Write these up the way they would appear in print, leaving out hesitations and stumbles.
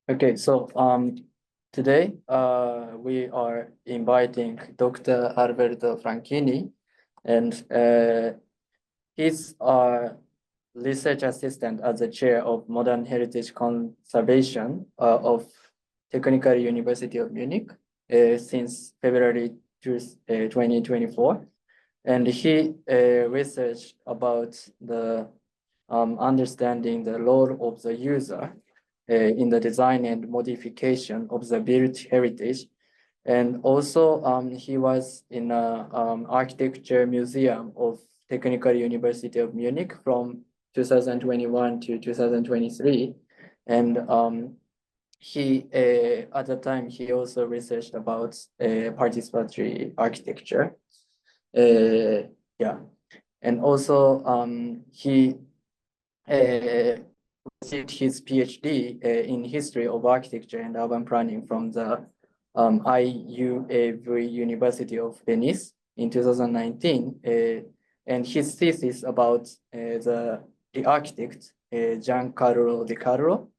Okay, so today we are inviting Dr. Alberto Franchini, and he's our research assistant as the chair of Modern Heritage Conservation of Technical University of Munich since February 2024. And he researched about the understanding the role of the user in the design and modification of the built heritage. And also he was in an architecture museum of Technical University of Munich from 2021 to 2023. And he, at the time, he also researched about participatory architecture. Yeah, and also he received his PhD in history of architecture and urban planning from the IUAV University of Venice in 2019, and his thesis about the architect Giancarlo De Carlo,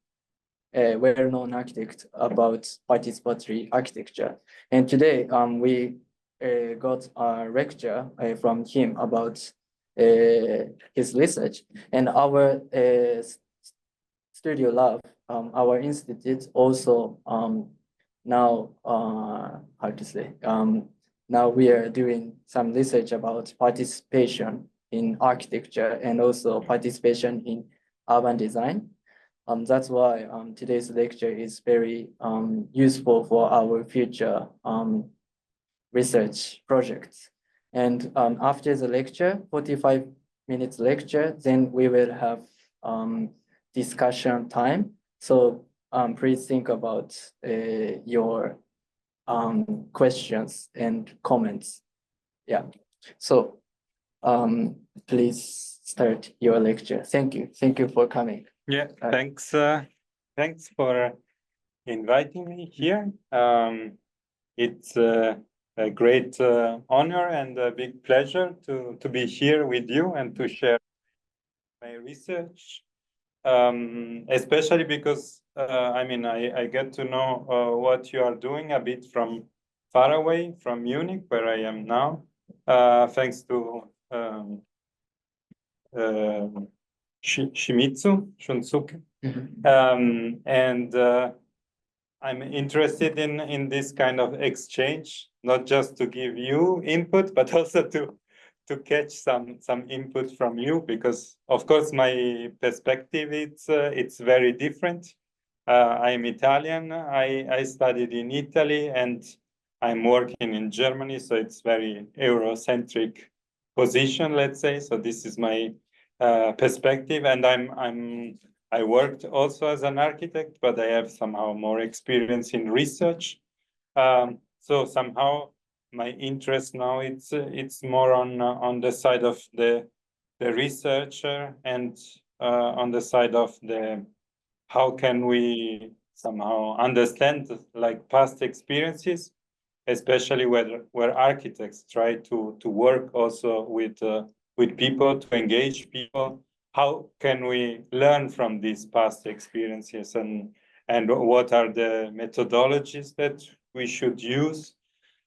a well-known architect about participatory architecture. And today we got a lecture from him about his research, and our studio lab, our institute also now how to say now we are doing some research about participation in architecture and also participation in urban design. That's why today's lecture is very useful for our future research projects. And after the lecture, 45 minutes lecture, then we will have discussion time. So please think about your questions and comments. Yeah, so please start your lecture. Thank you. Thank you for coming. Yeah, thanks. Thanks for inviting me here. It's a great honor and a big pleasure to be here with you and to share my research, especially because I get to know what you are doing a bit from far away from Munich, where I am now, thanks to Shimizu, Shunsuke. And I'm interested in this kind of exchange, not just to give you input, but also to catch some input from you, because of course my perspective it's very different. I'm Italian. I studied in Italy and I'm working in Germany, so it's very Eurocentric position, let's say. So this is my perspective, and I worked also as an architect, but I have somehow more experience in research. So somehow my interest now it's more on the side of the researcher and on the side of the how can we somehow understand like past experiences, especially where architects try to work also with people, to engage people. How can we learn from these past experiences, and what are the methodologies that we should use?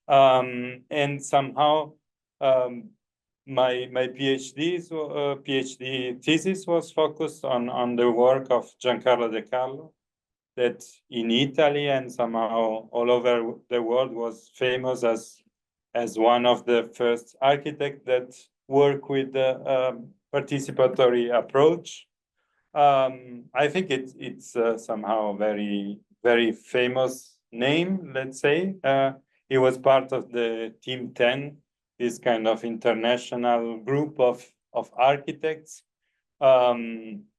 And somehow my PhD thesis was focused on the work of Giancarlo De Carlo, that in Italy and somehow all over the world was famous as one of the first architects that work with the participatory approach. I think it's somehow very, very famous name, let's say. He was part of the Team 10, this kind of international group of architects,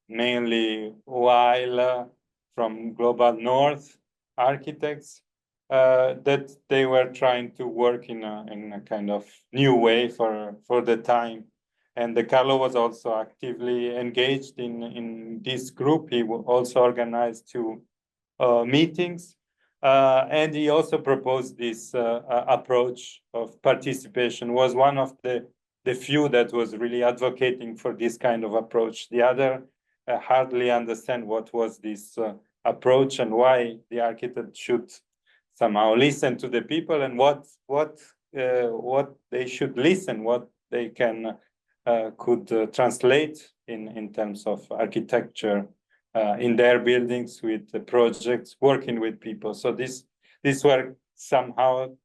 mainly while from Global North architects, that they were trying to work in a kind of new way for the time. And De Carlo was also actively engaged in this group. He also organized two meetings, and he also proposed this approach of participation. Was one of the few that was really advocating for this kind of approach. The other hardly understand what was this approach and why the architect should somehow listen to the people and what they should listen, what they can could translate in terms of architecture in their buildings with the projects, working with people. So these were somehow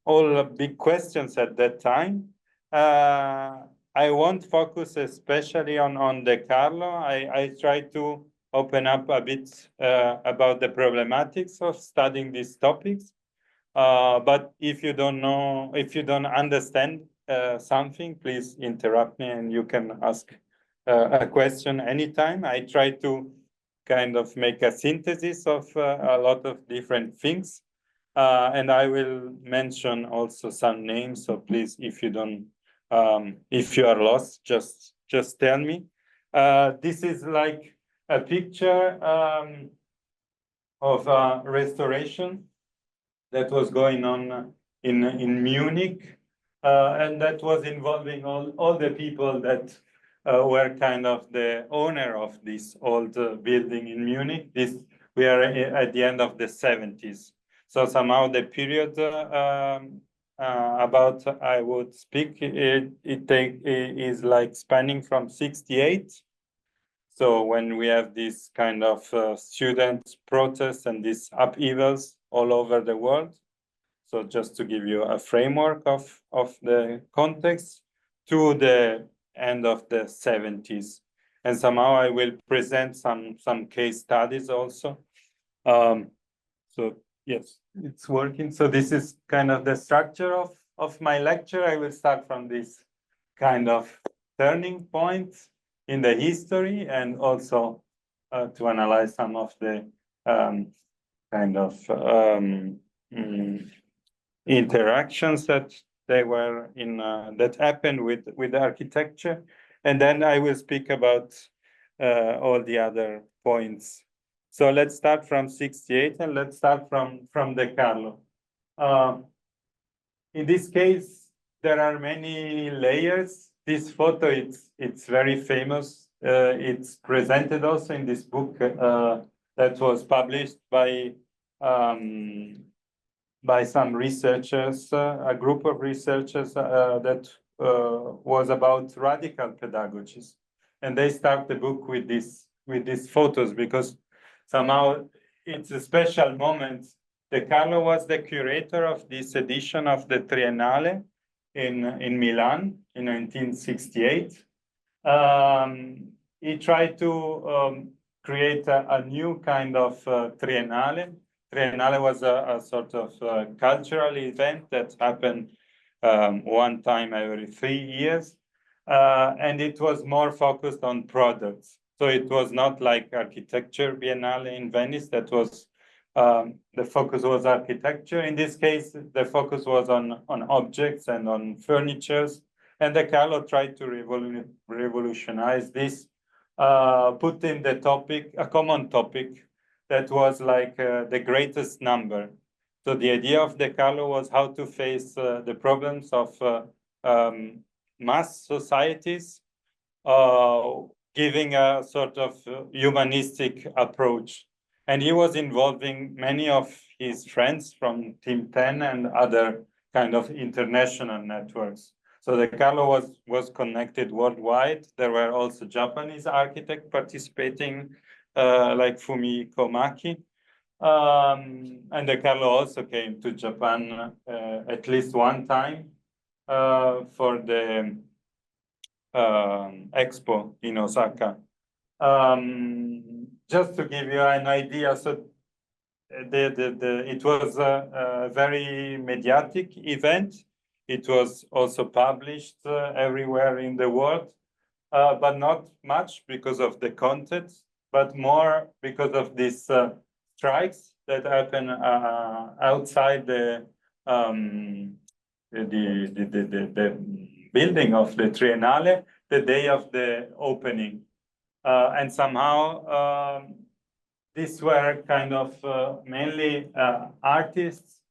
all big questions at that time. I won't focus especially on De Carlo. I try to open up a bit about the problematics of studying these topics. But if you don't know, if you don't understand something, please interrupt me and you can ask a question anytime. I try to kind of make a synthesis of a lot of different things. And I will mention also some names. So please, if you don't, if you are lost, just tell me. This is like a picture of a restoration that was going on in Munich, and that was involving all the people that were kind of the owner of this old building in Munich. We are at the end of the 70s. So somehow the period about I would speak, it is like spanning from 68. So when we have this kind of student protests and these upheavals all over the world. So just to give you a framework of the context to the end of the 70s. And somehow I will present some case studies also. So yes, it's working. So this is kind of the structure of my lecture. I will start from this kind of turning point in the history and also to analyze some of the kind of interactions that they were in that happened with the architecture, and then I will speak about all the other points. So let's start from 68 and let's start from De Carlo. In this case, there are many layers. This photo, it's very famous. It's presented also in this book that was published by some researchers, a group of researchers that was about radical pedagogies. And they start the book with these photos because somehow it's a special moment. De Carlo was the curator of this edition of the Triennale in Milan in 1968. He tried to create a new kind of Triennale. Triennale was a sort of cultural event that happened one time every 3 years. And it was more focused on products. So it was not like architecture biennale in Venice. That was the focus was architecture. In this case, the focus was on objects and on furnitures. And De Carlo tried to revolutionize this, put in the topic, a common topic that was like the greatest number. So the idea of De Carlo was how to face the problems of mass societies, giving a sort of humanistic approach. And he was involving many of his friends from Team 10 and other kind of international networks. So De Carlo was connected worldwide. There were also Japanese architects participating, like Fumiko Maki. And De Carlo also came to Japan at least one time for the expo in Osaka. Just to give you an idea, so it was a very mediatic event. It was also published everywhere in the world, but not much because of the content, but more because of these strikes that happen outside the building of the Triennale, the day of the opening. And somehow these were kind of mainly artists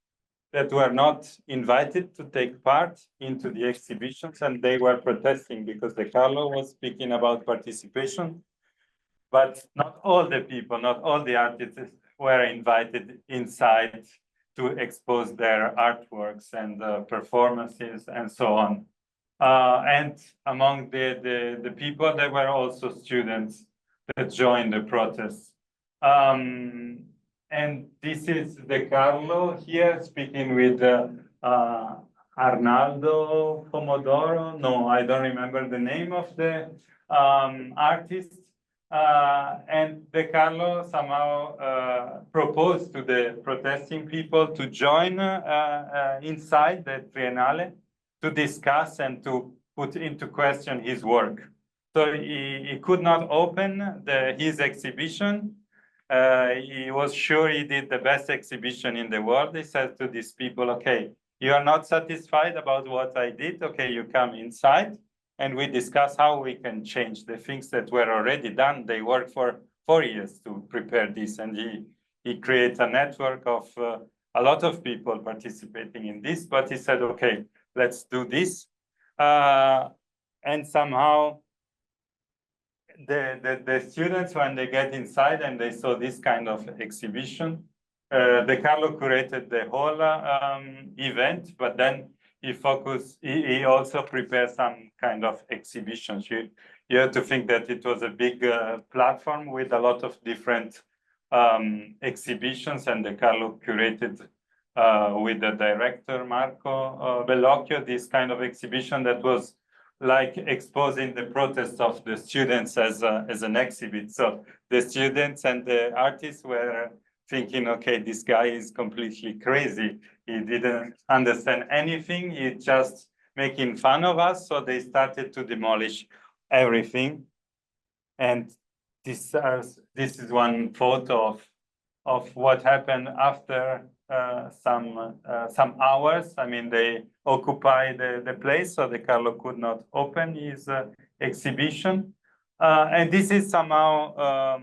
that were not invited to take part into the exhibitions, and they were protesting because De Carlo was speaking about participation. but not all the people, not all the artists were invited inside to expose their artworks and performances and so on. And among the people, there were also students that joined the protests. And this is De Carlo here speaking with Arnaldo Pomodoro. No, I don't remember the name of the artist. And De Carlo somehow proposed to the protesting people to join inside the Triennale to discuss and to put into question his work. So he could not open his exhibition. He was sure he did the best exhibition in the world. He said to these people, okay, you are not satisfied about what I did. Okay, you come inside and we discuss how we can change the things that were already done. They worked for 4 years to prepare this. And he created a network of a lot of people participating in this, but he said, okay, let's do this. And somehow the students, when they get inside and they saw this kind of exhibition, De Carlo curated the whole event, but then he also prepared some kind of exhibitions. You have to think that it was a big platform with a lot of different exhibitions, and De Carlo curated with the director, Marco Bellocchio, this kind of exhibition that was like exposing the protest of the students as an exhibit. So the students and the artists were thinking, okay, this guy is completely crazy. He didn't understand anything. He's just making fun of us. So they started to demolish everything. And this is one photo of what happened after some hours. I mean, they occupied the place, so De Carlo could not open his exhibition. And this is somehow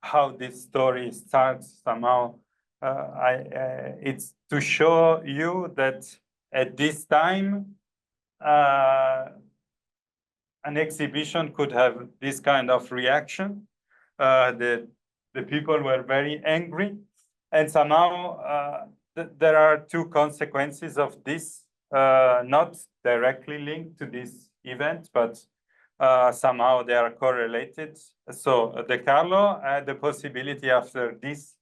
how this story starts. Somehow, it's to show you that at this time, an exhibition could have this kind of reaction. The people were very angry. And somehow there are two consequences of this, not directly linked to this event, but somehow they are correlated. So De Carlo had the possibility after this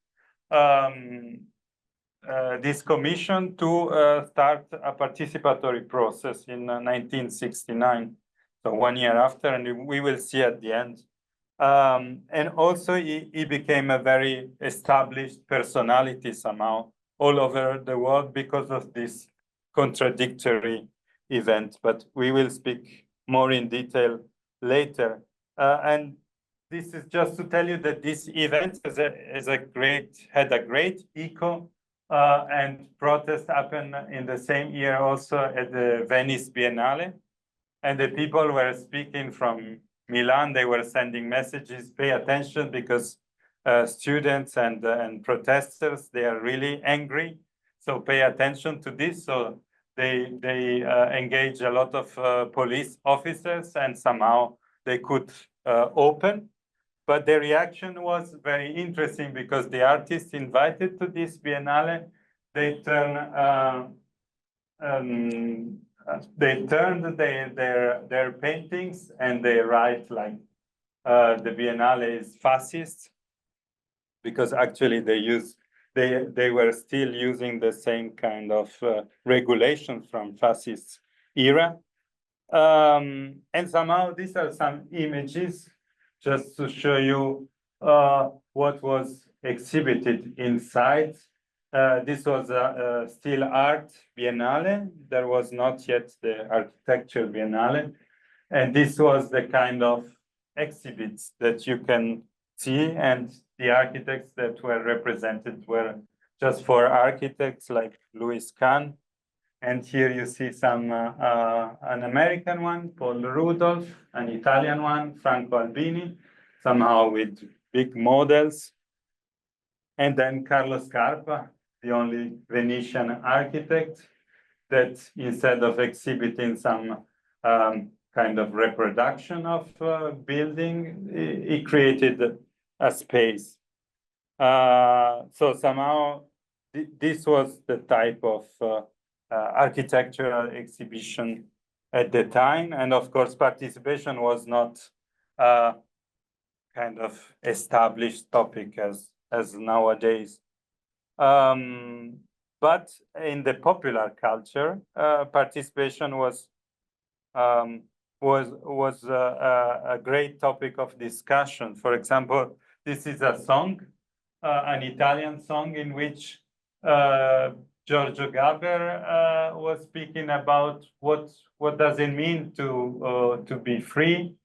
this commission to start a participatory process in 1969. So 1 year after, and we will see at the end. And also he became a very established personality somehow all over the world because of this contradictory event, but we will speak more in detail later. And this is just to tell you that this event had a great echo, and protest happened in the same year also at the Venice Biennale. And the people were speaking from Milan. They were sending messages, pay attention, because students and protesters, they are really angry. So pay attention to this. So they engage a lot of police officers, and somehow they could open. But the reaction was very interesting because the artists invited to this Biennale, they turned their paintings and they write like the Biennale is fascist, because actually they were still using the same kind of regulations from fascist era. And somehow these are some images just to show you what was exhibited inside. This was a still art biennale. There was not yet the architecture biennale. And this was the kind of exhibits that you can see. And the architects that were represented were just 4 architects like Louis Kahn. And here you see some, an American one, Paul Rudolph, an Italian one, Franco Albini, somehow with big models. And then Carlo Scarpa, the only Venetian architect that instead of exhibiting some kind of reproduction of building, he created a space. So somehow this was the type of architectural exhibition at the time. And of course, participation was not kind of established topic as nowadays. But in the popular culture, participation was a great topic of discussion. For example, this is a song, an Italian song in which Giorgio Gaber was speaking about what does it mean to be free,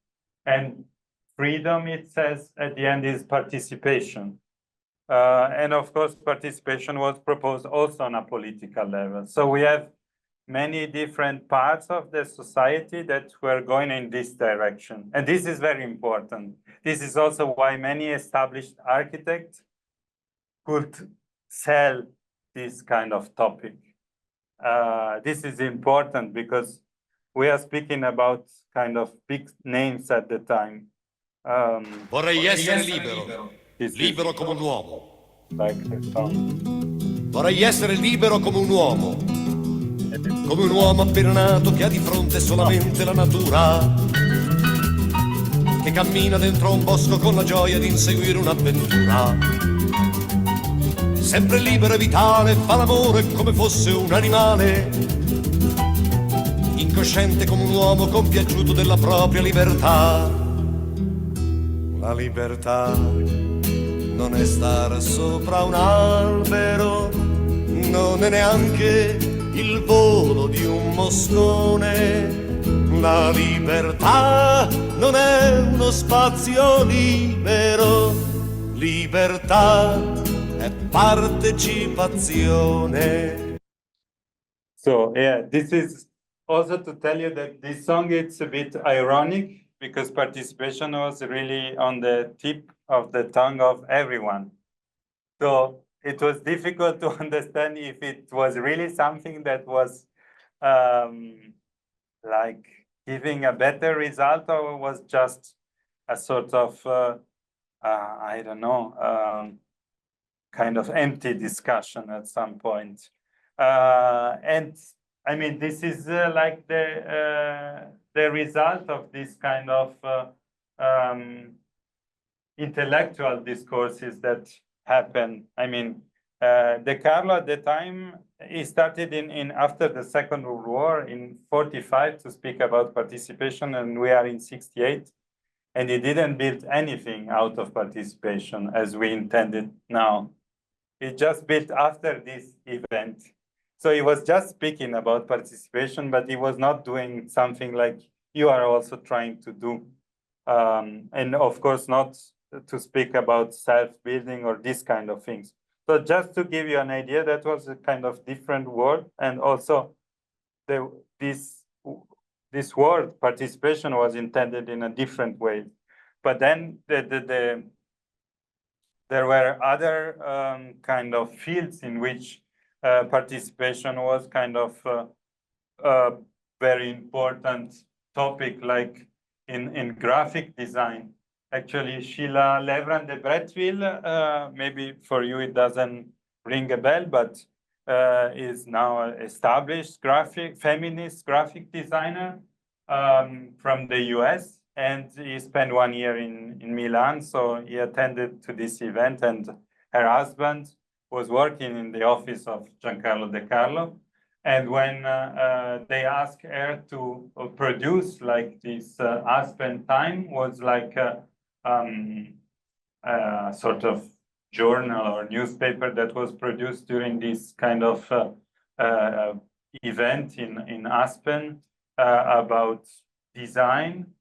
and freedom, it says at the end, is participation. And of course, participation was proposed also on a political level. So we have many different parts of the society that were going in this direction. And this is very important. This is also why many established architects could sell this kind of topic. This is important because we are speaking about kind of big names at the time. Vorrei essere libero, libero come un uomo. Like the song. Vorrei essere libero come un uomo appena nato che ha di fronte solamente la natura, che cammina dentro un bosco con la gioia di inseguire un'avventura. Sempre libero e vitale, fa l'amore come fosse un animale, incosciente come un uomo compiaciuto della propria libertà. La libertà non è stare sopra un albero, non è neanche il volo di un moscone. La libertà non è uno spazio libero, libertà è partecipazione. So yeah, this is also to tell you that this song, it's a bit ironic because participation was really on the tip of the tongue of everyone. So it was difficult to understand if it was really something that was like giving a better result, or was just a sort of, I don't know, kind of empty discussion at some point. And I mean, this is like the result of this kind of intellectual discourses that happen. I mean, De Carlo at the time, he started in after the Second World War in 45 to speak about participation, and we are in 68, and he didn't build anything out of participation as we intended now. He just built after this event. So he was just speaking about participation, but he was not doing something like you are also trying to do. And of course, not to speak about self-building or this kind of things. So just to give you an idea, that was a kind of different word. And also this word participation was intended in a different way. But then there were other kind of fields in which participation was kind of a very important topic, like in graphic design. Actually, Sheila Levran de Bretteville, maybe for you it doesn't ring a bell, but is now an established feminist graphic designer from the US. And he spent 1 year in Milan, so he attended to this event, and her husband was working in the office of Giancarlo De Carlo. And when they asked her to produce like this Aspen Time, was like a sort of journal or newspaper that was produced during this kind of event in Aspen about design.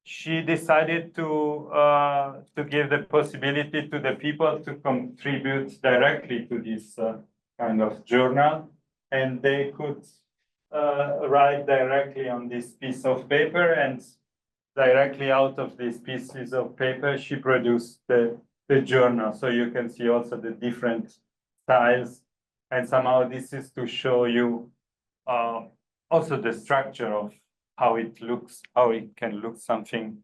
She decided to give the possibility to the people to contribute directly to this kind of journal, and they could write directly on this piece of paper, and directly out of these pieces of paper, she produced the journal. So you can see also the different styles, and somehow this is to show you also the structure of how it looks, how it can look something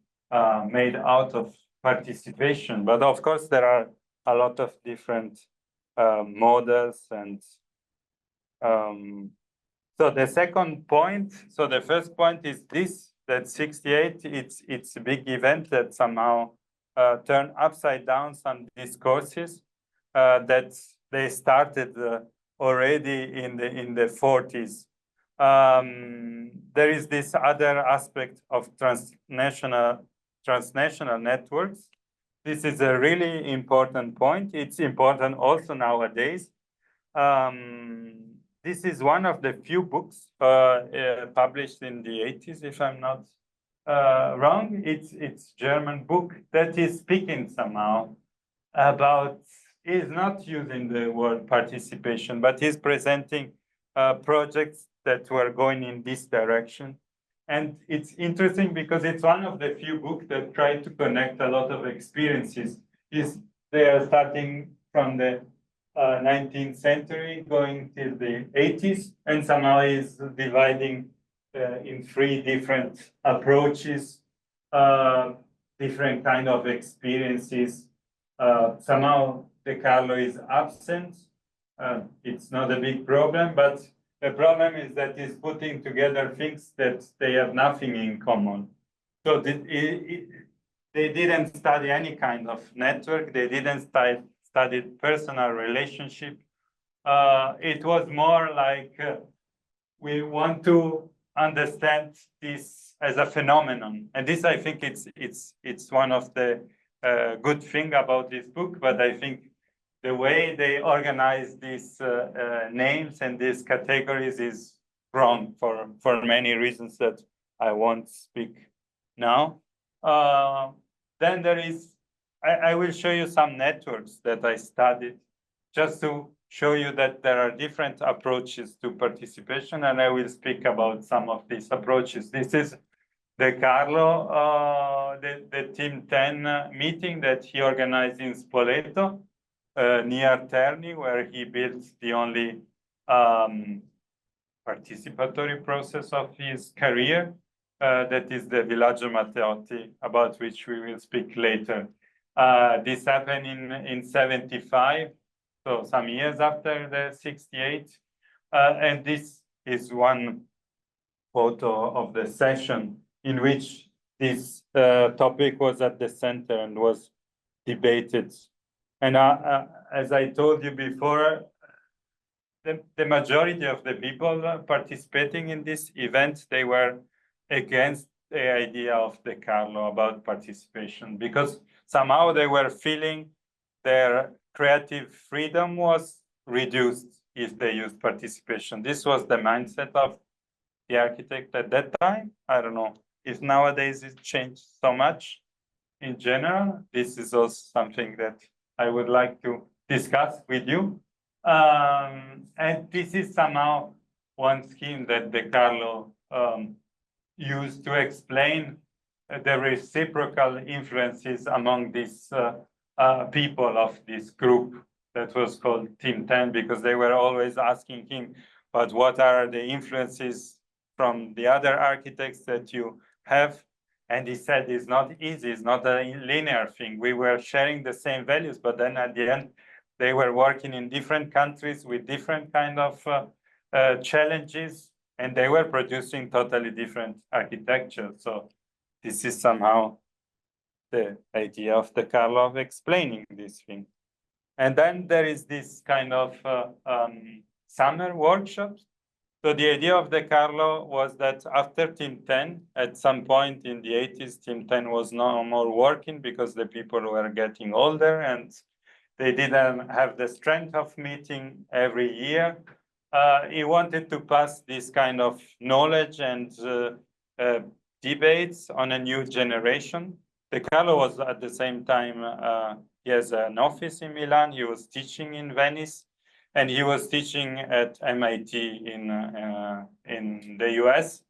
made out of participation. But of course, there are a lot of different models. And so the second point, so the first point is this, that 68, it's a big event that somehow turned upside down some discourses that they started already in the 40s. There is this other aspect of transnational networks. This is a really important point. It's important also nowadays. This is one of the few books published in the 80s, if I'm not wrong. It's German book that is speaking somehow about, is not using the word participation, but is presenting projects that were going in this direction. And it's interesting because it's one of the few books that try to connect a lot of experiences. They are starting from the 19th century going till the 80s, and somehow is dividing in three different approaches, different kind of experiences. Somehow De Carlo is absent. It's not a big problem, but the problem is that he's putting together things that they have nothing in common. So they didn't study any kind of network. They didn't study personal relationship. It was more like we want to understand this as a phenomenon, and this, I think, it's one of the good thing about this book. But I think the way they organize these names and these categories is wrong for many reasons that I won't speak now. Then there is, I will show you some networks that I studied just to show you that there are different approaches to participation, and I will speak about some of these approaches. This is De Carlo, the Team 10 meeting that he organized in Spoleto, near Terni, where he built the only participatory process of his career. That is the Villaggio Matteotti, about which we will speak later. This happened in 75, so some years after the 68. And this is one photo of the session in which this topic was at the center and was debated. And as I told you before, the majority of the people participating in this event, they were against the idea of De Carlo about participation, because somehow they were feeling their creative freedom was reduced if they used participation. This was the mindset of the architect at that time. I don't know if nowadays it changed so much in general. This is also something that I would like to discuss with you. And this is somehow one scheme that De Carlo used to explain the reciprocal influences among these people of this group that was called Team 10, because they were always asking him, but what are the influences from the other architects that you have? And he said, it's not easy, it's not a linear thing. We were sharing the same values, but then at the end, they were working in different countries with different kind of challenges, and they were producing totally different architecture. So this is somehow the idea of De Carlo of explaining this thing. And then there is this kind of summer workshops. So the idea of De Carlo was that after Team 10, at some point in the 80s, Team 10 was no more working because the people were getting older and they didn't have the strength of meeting every year. He wanted to pass this kind of knowledge and debates on a new generation. De Carlo was at the same time, he has an office in Milan, he was teaching in Venice, and he was teaching at MIT in the US.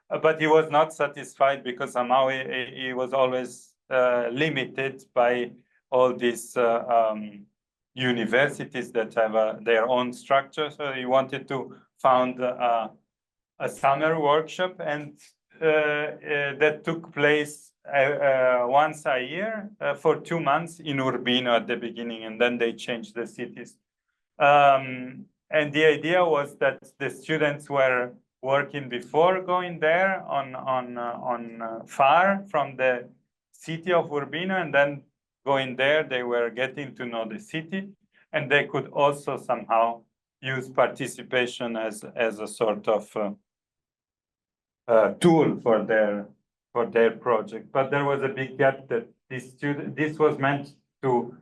But he was not satisfied because somehow he was always limited by all these universities that have their own structure. So he wanted to found a summer workshop, and that took place once a year for 2 months in Urbino at the beginning, and then they changed the cities. And the idea was that the students were working before going there on far from the city of Urbino, and then going there, they were getting to know the city, and they could also somehow use participation as a sort of tool for their project. But there was a big gap that this was meant to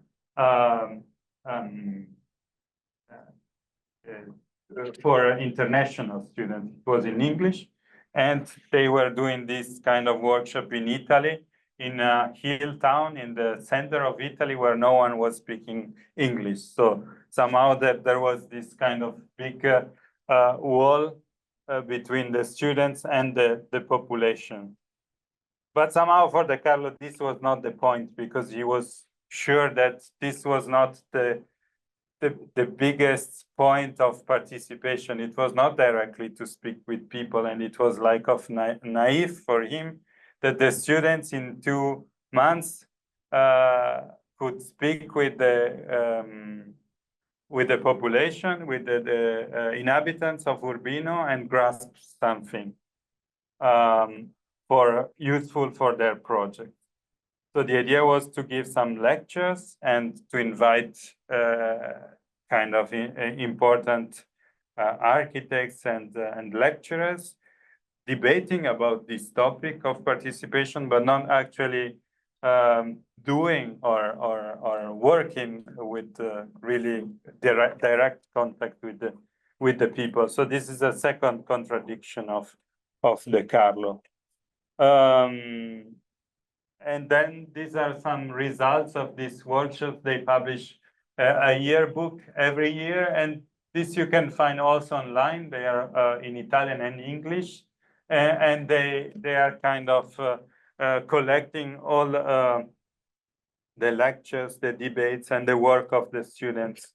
for international students. It was in English, and they were doing this kind of workshop in Italy, in a hill town in the center of Italy where no one was speaking English. So somehow that there was this kind of big wall between the students and the population. But somehow for De Carlo, this was not the point, because he was sure that this was not the biggest point of participation. It was not directly to speak with people, and it was like of naive for him that the students in 2 months could speak with the population, with the inhabitants of Urbino, and grasp something useful for their project. So the idea was to give some lectures and to invite kind of important architects and lecturers debating about this topic of participation, but not actually doing or working with really direct contact with the people. So this is a second contradiction of De Carlo. And then these are some results of this workshop. They publish a yearbook every year, and this you can find also online. They are in Italian and English, and they are kind of collecting all the lectures, the debates, and the work of the students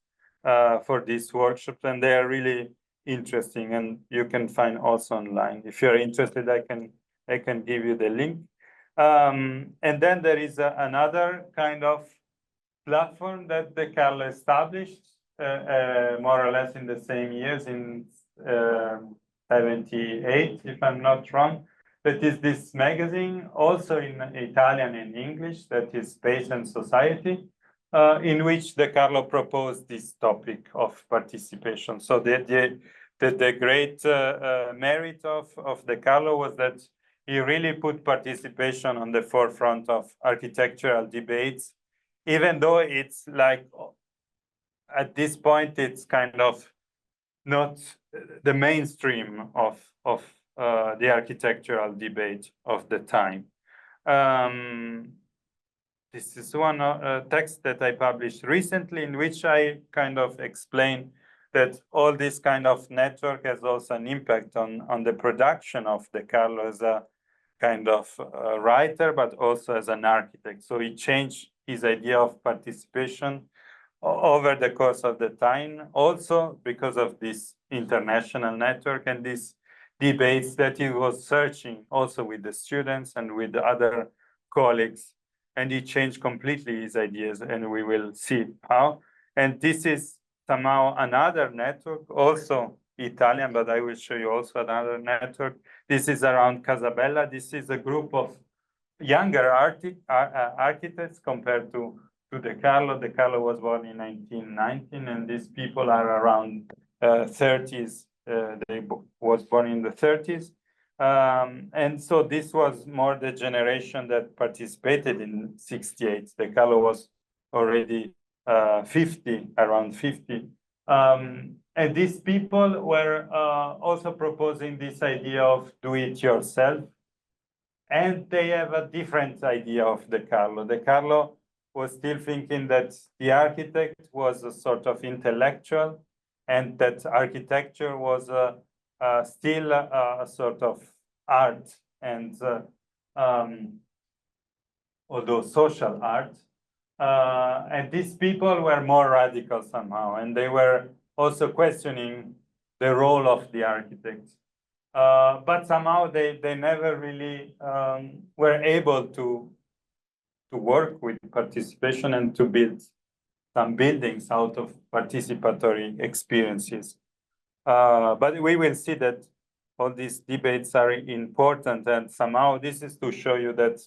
for this workshop, and they are really interesting, and you can find also online. If you're interested, I can give you the link. And then there is another kind of platform that De Carlo established more or less in the same years, in 78, if I'm not wrong. That is this magazine, also in Italian and English, that is Space and Society, in which De Carlo proposed this topic of participation. So the great merit of De Carlo was that he really put participation on the forefront of architectural debates, even though it's like, at this point, it's kind of not the mainstream of the architectural debate of the time. This is one text that I published recently, in which I kind of explain that all this kind of network has also an impact on the production of De Carlo as a kind of writer, but also as an architect. So he changed his idea of participation over the course of the time, also because of this international network and these debates that he was searching also with the students and with the other colleagues. And he changed completely his ideas, and we will see how. And this is somehow another network, also Italian, but I will show you also another network. This is around Casabella. This is a group of younger architects compared to De Carlo. De Carlo was born in 1919, and these people are around 30s. They was born in the 30s. And so this was more the generation that participated in 68. De Carlo was already 50, around 50. And these people were also proposing this idea of do it yourself. And they have a different idea of De Carlo. De Carlo was still thinking that the architect was a sort of intellectual, and that architecture was still a sort of art, and although social art. And these people were more radical somehow, and they were also questioning the role of the architect. But somehow they never really were able to work with participation and to build some buildings out of participatory experiences. But we will see that all these debates are important, and somehow this is to show you that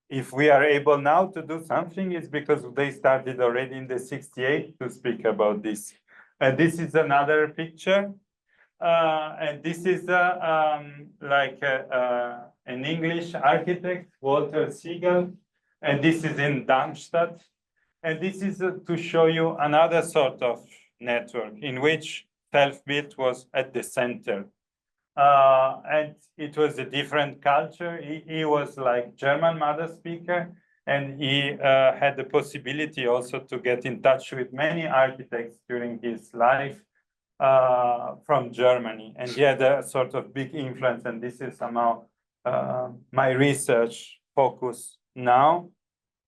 if we are able now to do something, it's because they started already in the 68 to speak about this. And this is another picture. And this is an English architect, Walter Siegel, and this is in Darmstadt. And this is to show you another sort of network in which self-built was at the center. And it was a different culture. He was like German mother speaker, and he had the possibility also to get in touch with many architects during his life from Germany. And he had a sort of big influence, and this is somehow my research focus now.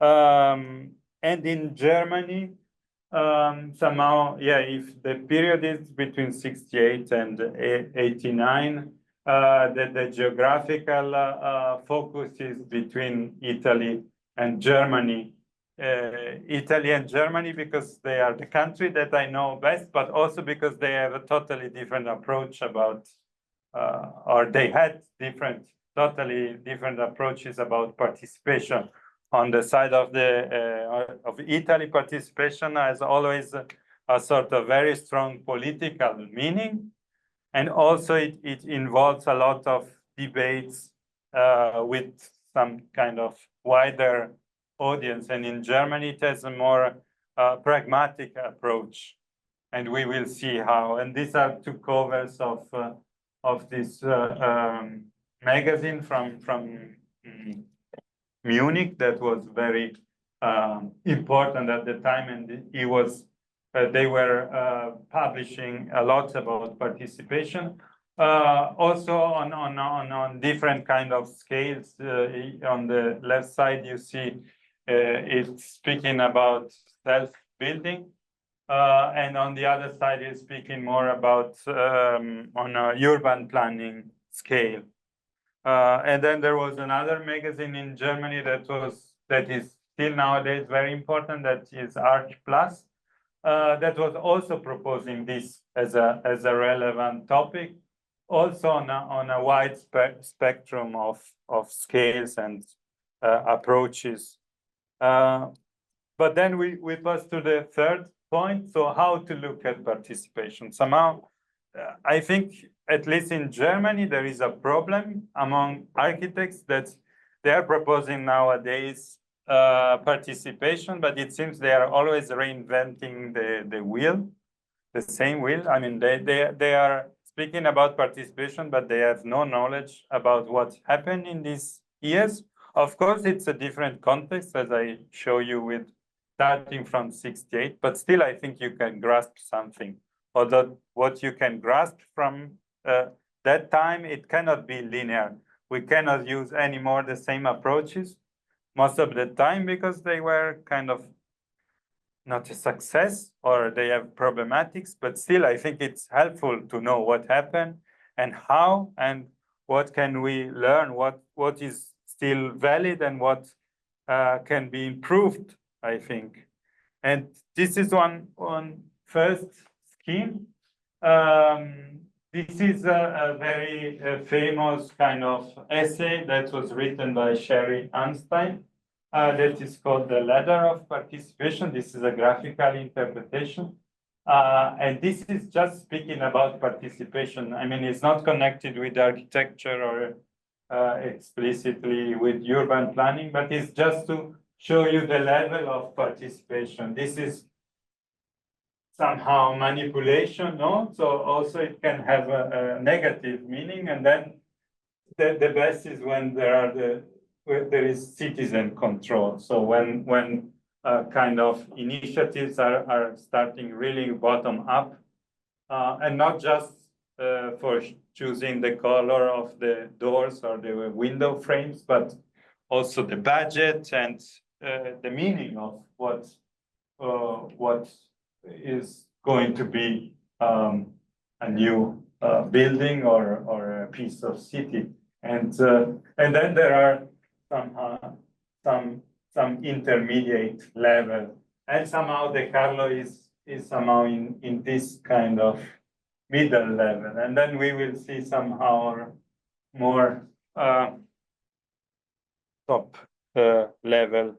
And in Germany, somehow, yeah, if the period is between 68 and 89, the geographical focus is between Italy and Germany. Italy and Germany because they are the country that I know best, but also because they have a totally different approach about, or they had totally different approaches about participation. On the side of Italy, participation has always a sort of very strong political meaning, and also it involves a lot of debates with some kind of wider audience. And in Germany, it has a more pragmatic approach, and we will see how. And these are two covers of this magazine from Munich that was very important at the time, and he was. They were publishing a lot about participation. Also on different kind of scales. On the left side, you see it's speaking about self-building, and on the other side, it's speaking more about on a urban planning scale. And then there was another magazine in Germany that is still nowadays very important. That is Arch Plus. That was also proposing this as a relevant topic, also on a wide spectrum of scales and approaches. But then we pass to the third point. So how to look at participation? Somehow, I think, at least in Germany, there is a problem among architects that they are proposing nowadays participation, but it seems they are always reinventing the wheel, the same wheel. I mean, they are speaking about participation, but they have no knowledge about what happened in these years. Of course, it's a different context, as I show you with starting from 68, but still, I think you can grasp something. Although what you can grasp from that time, it cannot be linear. We cannot use anymore the same approaches most of the time because they were kind of not a success or they have problematics, but still I think it's helpful to know what happened and how and what can we learn, what is still valid and what can be improved, I think. And this is one first scheme. This is a very famous kind of essay that was written by Sherry Arnstein that is called The Ladder of Participation. This is a graphical interpretation. And this is just speaking about participation. I mean, it's not connected with architecture or explicitly with urban planning, but it's just to show you the level of participation. This is somehow manipulation, no? So also it can have a negative meaning, and then the best is when there is citizen control. So when kind of initiatives are starting really bottom up, and not just for choosing the color of the doors or the window frames, but also the budget and the meaning of what is going to be a new building or a piece of city. And then there are some intermediate level. And somehow the Carlo is somehow in this kind of middle level. And then we will see somehow more top level.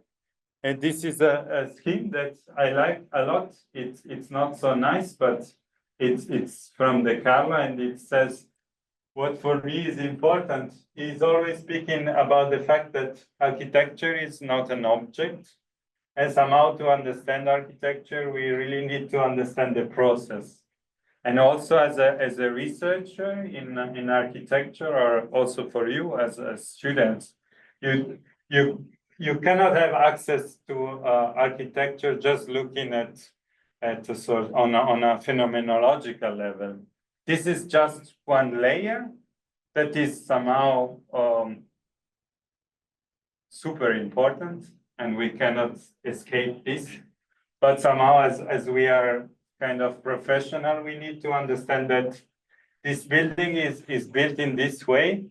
And this is a scheme that I like a lot. It's not so nice, but it's from the Carlo, and it says, what for me is important is always speaking about the fact that architecture is not an object. And somehow to understand architecture, we really need to understand the process. And also as a researcher in architecture, or also for you as students, you cannot have access to architecture just looking at a sort on a phenomenological level. This is just one layer that is somehow super important, and we cannot escape this. But somehow, as we are kind of professional, we need to understand that this building is built in this way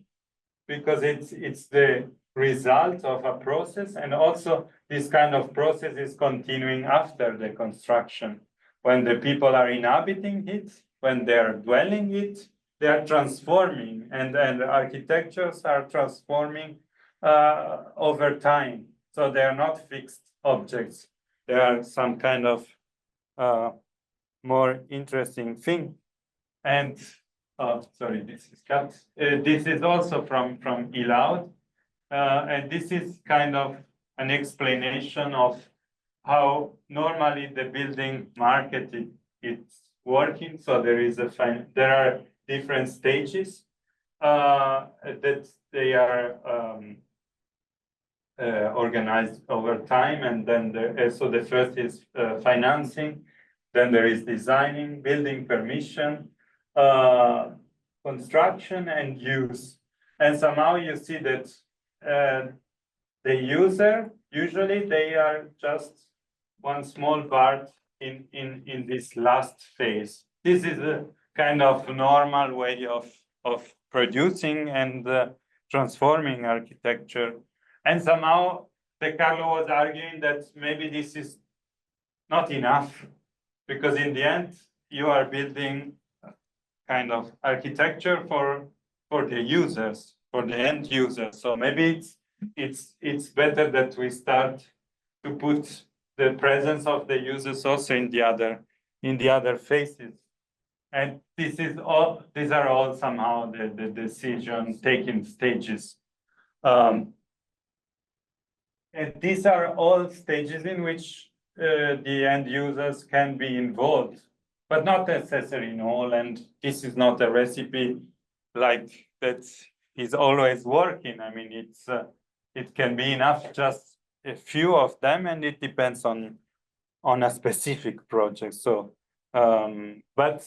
because it's the result of a process, and also this kind of process is continuing after the construction. When the people are inhabiting it, when they are dwelling it, they are transforming, and architectures are transforming over time. So they are not fixed objects. They are some kind of more interesting thing. And sorry, this is cut. This is also from Ilaud. And this is kind of an explanation of how normally the building market it's working. So there are different stages that they are organized over time, and then so the first is financing, then there is designing, building permission, construction, and use. And somehow you see that the user, usually they are just one small part in this last phase. This is a kind of normal way of producing and transforming architecture. And somehow De Carlo was arguing that maybe this is not enough, because in the end, you are building kind of architecture for the users, for the end users. So maybe it's better that we start to put the presence of the users also in the other phases. And these are all somehow the decision-taking stages. And these are all stages in which the end users can be involved, but not necessarily in all. And this is not a recipe like that is always working. I mean, it can be enough just a few of them, and it depends on a specific project. So, but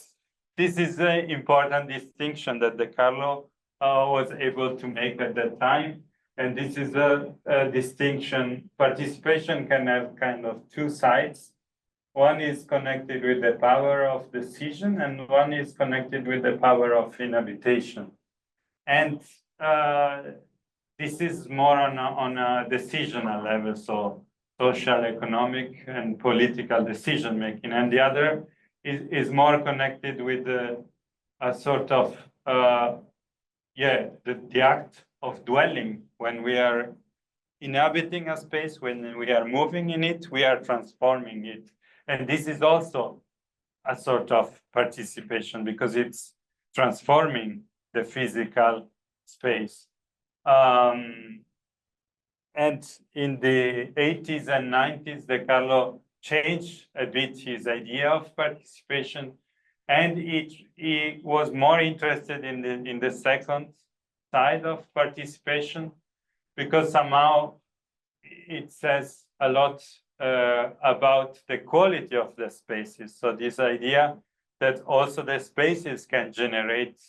this is an important distinction that De Carlo was able to make at that time. And this is a distinction. Participation can have kind of two sides. One is connected with the power of decision, and one is connected with the power of inhabitation. And this is more on a decisional level, so social, economic, and political decision making. And the other is more connected with a sort of the act of dwelling. When we are inhabiting a space, when we are moving in it, we are transforming it. And this is also a sort of participation, because it's transforming the physical space. And in the 80s and 90s, De Carlo changed a bit his idea of participation, and he was more interested in the second side of participation, because somehow it says a lot about the quality of the spaces. So this idea that also the spaces can generate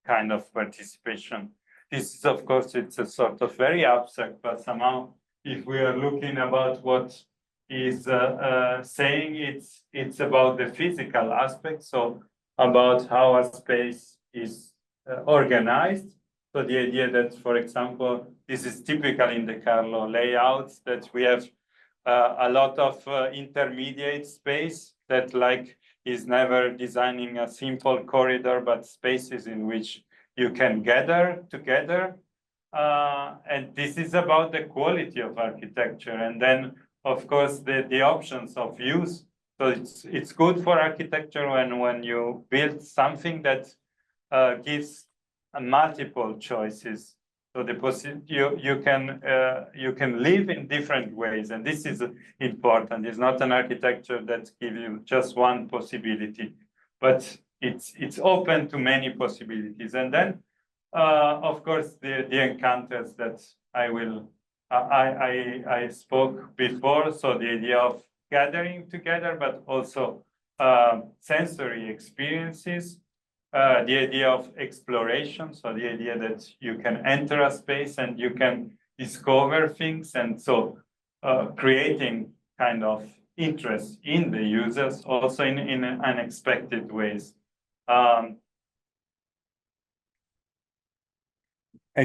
kind of participation. This is, of course, it's a sort of very abstract, but somehow if we are looking about what is saying, it's about the physical aspect. So about how a space is organized. So the idea that, for example, this is typical in the Carlo layouts, that we have a lot of intermediate space that like is never designing a simple corridor, but spaces in which you can gather together. And this is about the quality of architecture. And then, of course, the options of use. So it's good for architecture when you build something that gives multiple choices. So you can live in different ways, and this is important. It's not an architecture that gives you just one possibility, but it's open to many possibilities. And then, of course, the encounters that I spoke before. So the idea of gathering together, but also sensory experiences. The idea of exploration, so the idea that you can enter a space and you can discover things, and so creating kind of interest in the users, also in unexpected ways. And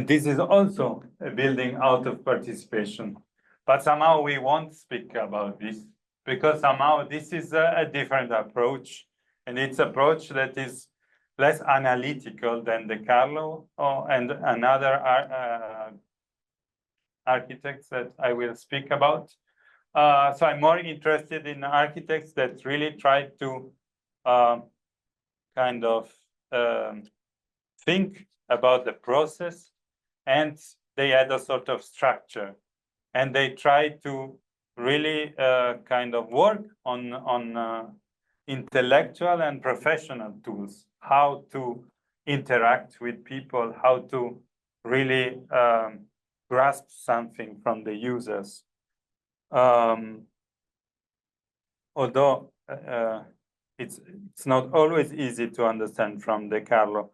this is also a building out of participation. But somehow we won't speak about this, because somehow this is a different approach, and it's approach that is less analytical than the Carlo and another architects that I will speak about. So I'm more interested in architects that really try to kind of think about the process, and they add a sort of structure, and they try to really kind of work on intellectual and professional tools, how to interact with people, how to really grasp something from the users. Although it's not always easy to understand from De Carlo.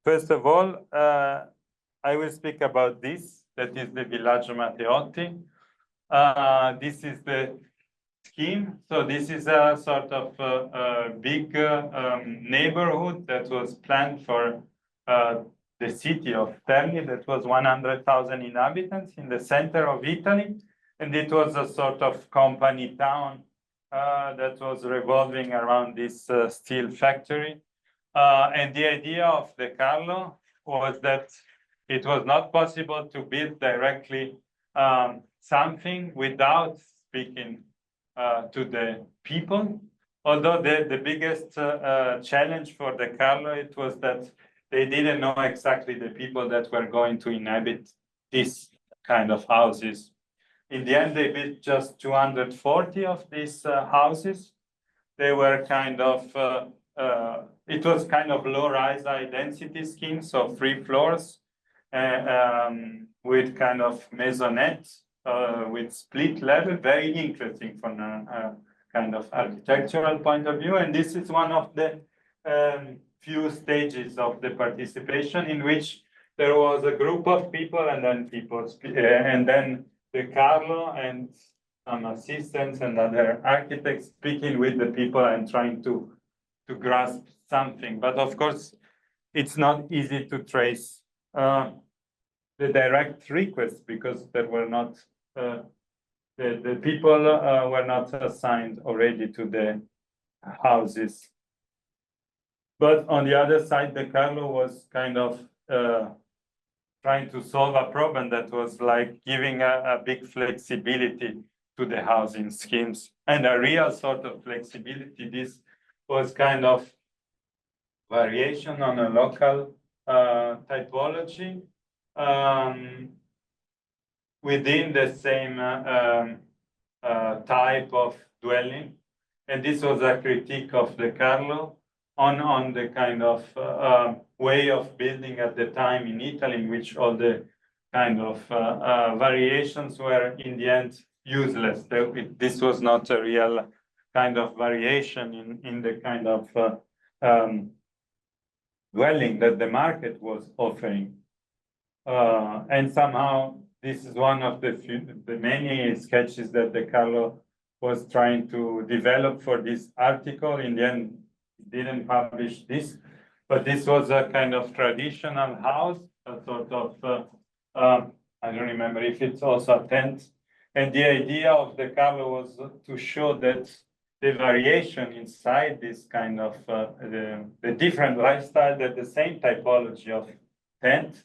First of all, I will speak about this, that is the Villaggio Matteotti. This is the scheme. So this is a sort of big neighborhood that was planned for the city of Terni, that was 100,000 inhabitants in the center of Italy. And it was a sort of company town that was revolving around this steel factory. And the idea of De Carlo was that it was not possible to build directly something without speaking to the people. Although the biggest challenge for De Carlo, it was that they didn't know exactly the people that were going to inhabit this kind of houses. In the end, they built just 240 of these houses. They were kind of, it was kind of low-rise high density scheme, so 3 floors with kind of maisonette, with split level, very interesting from a kind of architectural point of view. And this is one of the few stages of the participation in which there was a group of people, and then and then De Carlo and some assistants and other architects speaking with the people and trying to grasp something. But of course, it's not easy to trace the direct requests, because there were not the people were not assigned already to the houses. But on the other side, De Carlo was kind of trying to solve a problem that was like giving a big flexibility to the housing schemes, and a real sort of flexibility. This was kind of variation on a local typology within the same type of dwelling. And this was a critique of De Carlo on the kind of way of building at the time in Italy, in which all the kind of variations were in the end useless. This was not a real kind of variation in the kind of dwelling that the market was offering. And somehow this is one of the many sketches that De Carlo was trying to develop for this article. In the end, didn't publish this, but this was a kind of traditional house, a sort of, I don't remember if it's also a tent. And the idea of the Carlo was to show that the variation inside this kind of, the different lifestyle, that the same typology of tent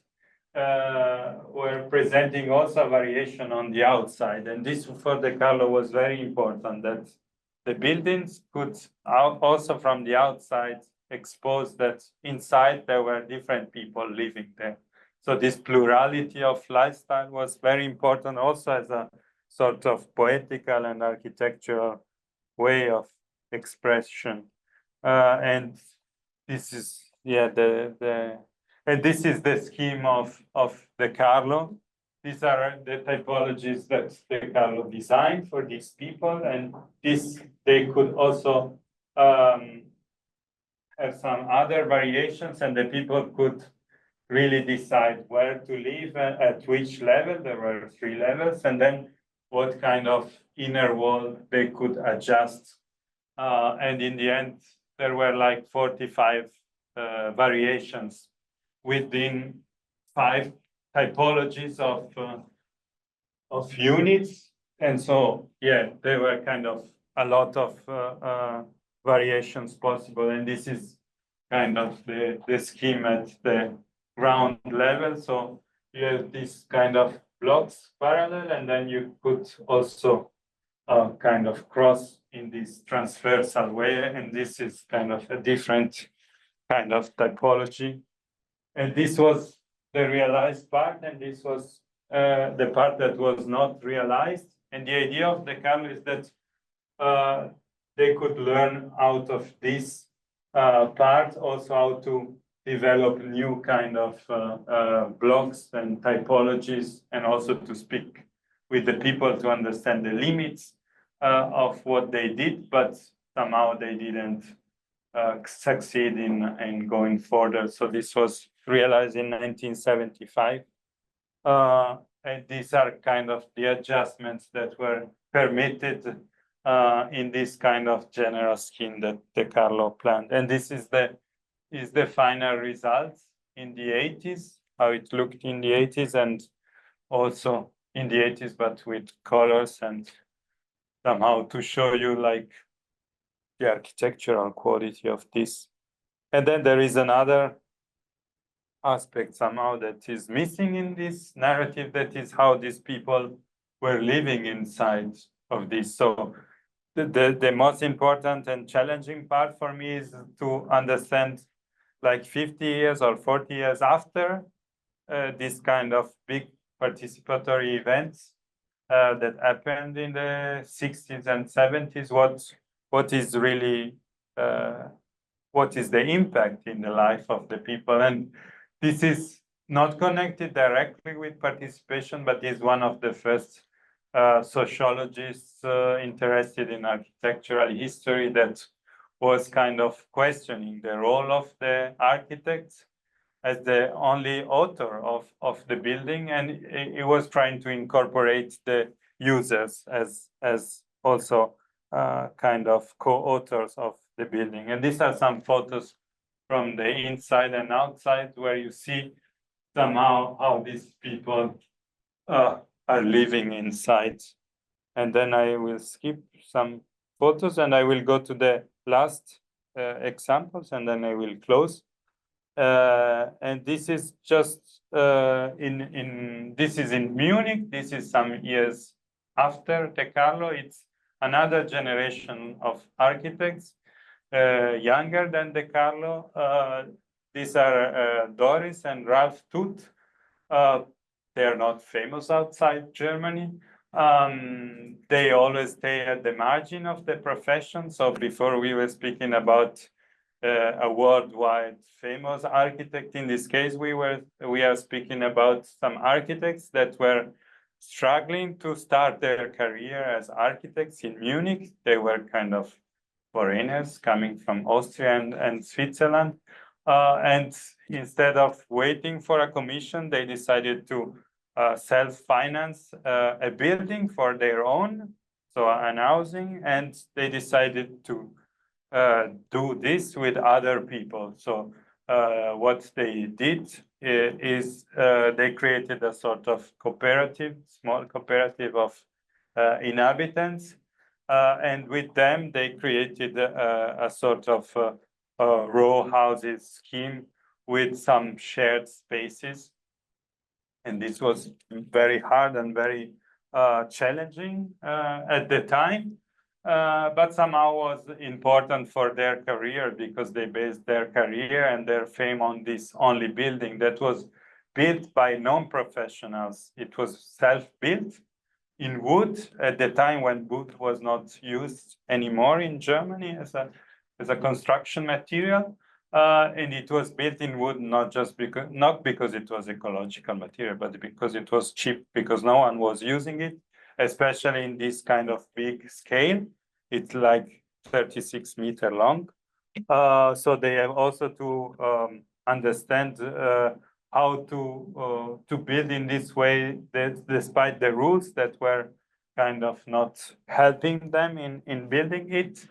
were presenting also variation on the outside. And this for the Carlo was very important, that the buildings could also from the outside expose that inside there were different people living there. So this plurality of lifestyle was very important also as a sort of poetical and architectural way of expression. And this is, yeah, and this is the scheme of the Carlo. These are the typologies that the Carlo designed for these people, and this they could also have some other variations, and the people could really decide where to live at which level. There were 3 levels, and then what kind of inner wall they could adjust. And in the end, there were like 45 variations within 5 typologies of units. And so, yeah, there were kind of a lot of variations possible. And this is kind of the scheme at the ground level. So you have this kind of blocks parallel, and then you could also kind of cross in this transversal way. And this is kind of a different kind of typology. And this was the realized part, and this was the part that was not realized. And the idea of the Carlo is that they could learn out of this part also how to develop new kind of blocks and typologies, and also to speak with the people to understand the limits of what they did, but somehow they didn't succeed in going further. So this was realized in 1975. And these are kind of the adjustments that were permitted in this kind of general scheme that the Carlo planned. And this is the final results in the 80s, how it looked in the 80s, and also in the 80s, but with colors, and somehow to show you like the architectural quality of this. And then there is another aspect somehow that is missing in this narrative, that is how these people were living inside of this. So the most important and challenging part for me is to understand, like 50 years or 40 years after this kind of big participatory events that happened in the 60s and 70s, what is really what is the impact in the life of the people. And this is not connected directly with participation, but is one of the first sociologists interested in architectural history that was kind of questioning the role of the architects as the only author of the building, and it was trying to incorporate the users as also kind of co-authors of the building. And these are some photos from the inside and outside, where you see somehow how these people are living inside. And then I will skip some photos, and I will go to the last examples, and then I will close. And this is just this is in Munich. This is some years after De Carlo. It's another generation of architects, younger than De Carlo. These are Doris and Ralph Tuth. They are not famous outside Germany. They always stay at the margin of the profession. So before we were speaking about a worldwide famous architect, in this case, we are speaking about some architects that were struggling to start their career as architects in Munich. They were kind of foreigners coming from Austria and Switzerland. And instead of waiting for a commission, they decided to self-finance a building for their own, so an housing, and they decided to do this with other people. So what they did is they created a sort of cooperative, small cooperative of inhabitants. And with them, they created a sort of row houses scheme with some shared spaces. And this was very hard and very challenging at the time. But somehow was important for their career because they based their career and their fame on this only building that was built by non-professionals. It was self-built in wood at the time when wood was not used anymore in Germany as a construction material. And it was built in wood, not because it was ecological material, but because it was cheap, because no one was using it, especially in this kind of big scale. It's like 36-meter long. So they have also to understand how to build in this way, despite the rules that were kind of not helping them in building it.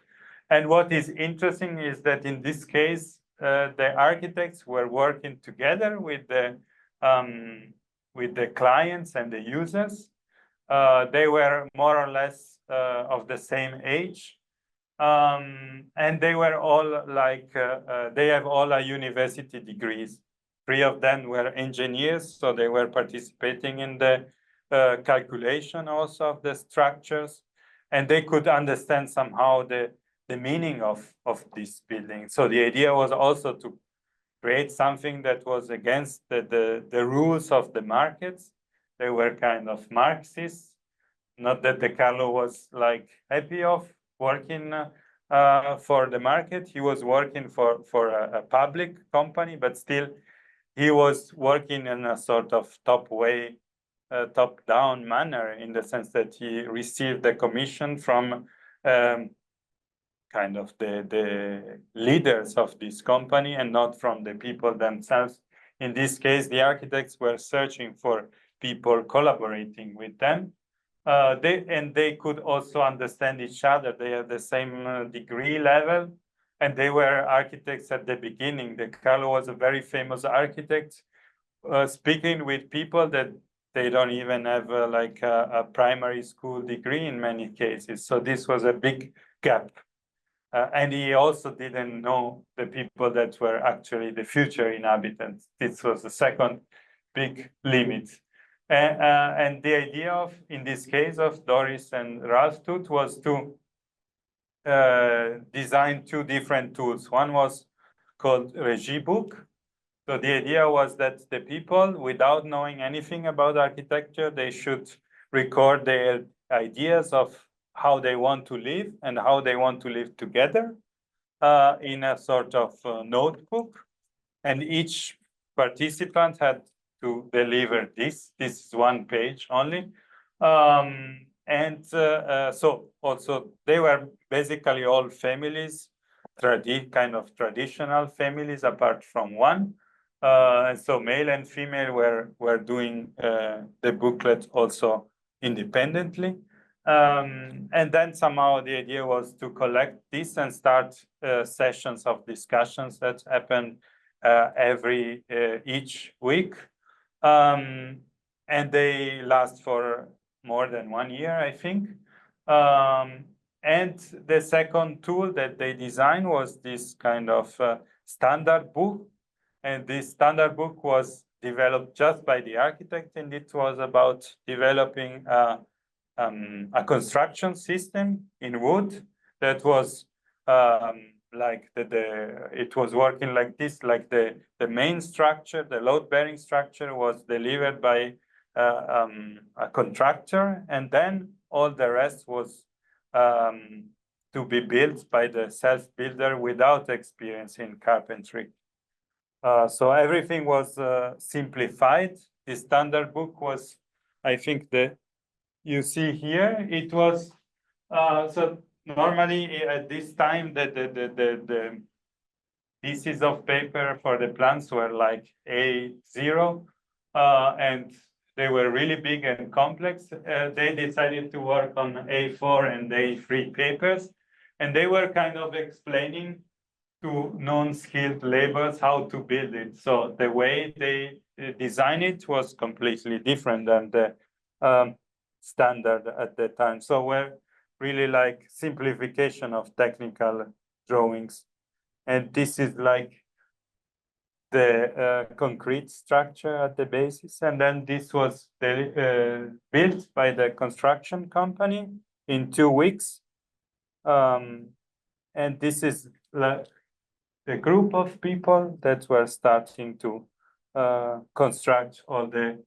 And what is interesting is that in this case, the architects were working together with the clients and the users. They were more or less of the same age. And they were all like, they have all a university degrees. 3 of them were engineers, so they were participating in the calculation also of the structures. And they could understand somehow the meaning of this building. So the idea was also to create something that was against the rules of the markets. They were kind of Marxists. Not that De Carlo was like happy of working for the market. He was working for a public company, but still he was working in a sort of top-down manner, in the sense that he received the commission from kind of the leaders of this company and not from the people themselves. In this case, the architects were searching for people collaborating with them. They could also understand each other. They had the same degree level, and they were architects at the beginning. De Carlo was a very famous architect, speaking with people that they don't even have like a primary school degree in many cases. So this was a big gap. And he also didn't know the people that were actually the future inhabitants. This was the second big limit. And the idea of, in this case, of Doris and Ralph Tooth was to design 2 different tools. One was called Regie Book. So the idea was that the people, without knowing anything about architecture, they should record their ideas of how they want to live and how they want to live together in a sort of notebook. And each participant had to deliver this. This is 1 page only. So also they were basically all families, kind of traditional families, apart from one. And so male and female were doing the booklet also independently. And then somehow the idea was to collect this and start sessions of discussions that happen each week. And they last for more than 1 year, I think. And the second tool that they designed was this kind of standard book. And this standard book was developed just by the architect, and it was about developing a construction system in wood that was like it was working like this, like the main structure, the load-bearing structure was delivered by a contractor, and then all the rest was to be built by the self-builder without experience in carpentry. So everything was simplified. The standard book was, I think, you see here, it was, so normally at this time, the pieces of paper for the plans were like A0, and they were really big and complex. They decided to work on A4 and A3 papers. and they were kind of explaining to non-skilled laborers how to build it. So the way they designed it was completely different than the standard at the time. So we're really like simplification of technical drawings. And this is like the concrete structure at the basis. And then this was built by the construction company in 2 weeks. And this is like the group of people that were starting to construct all the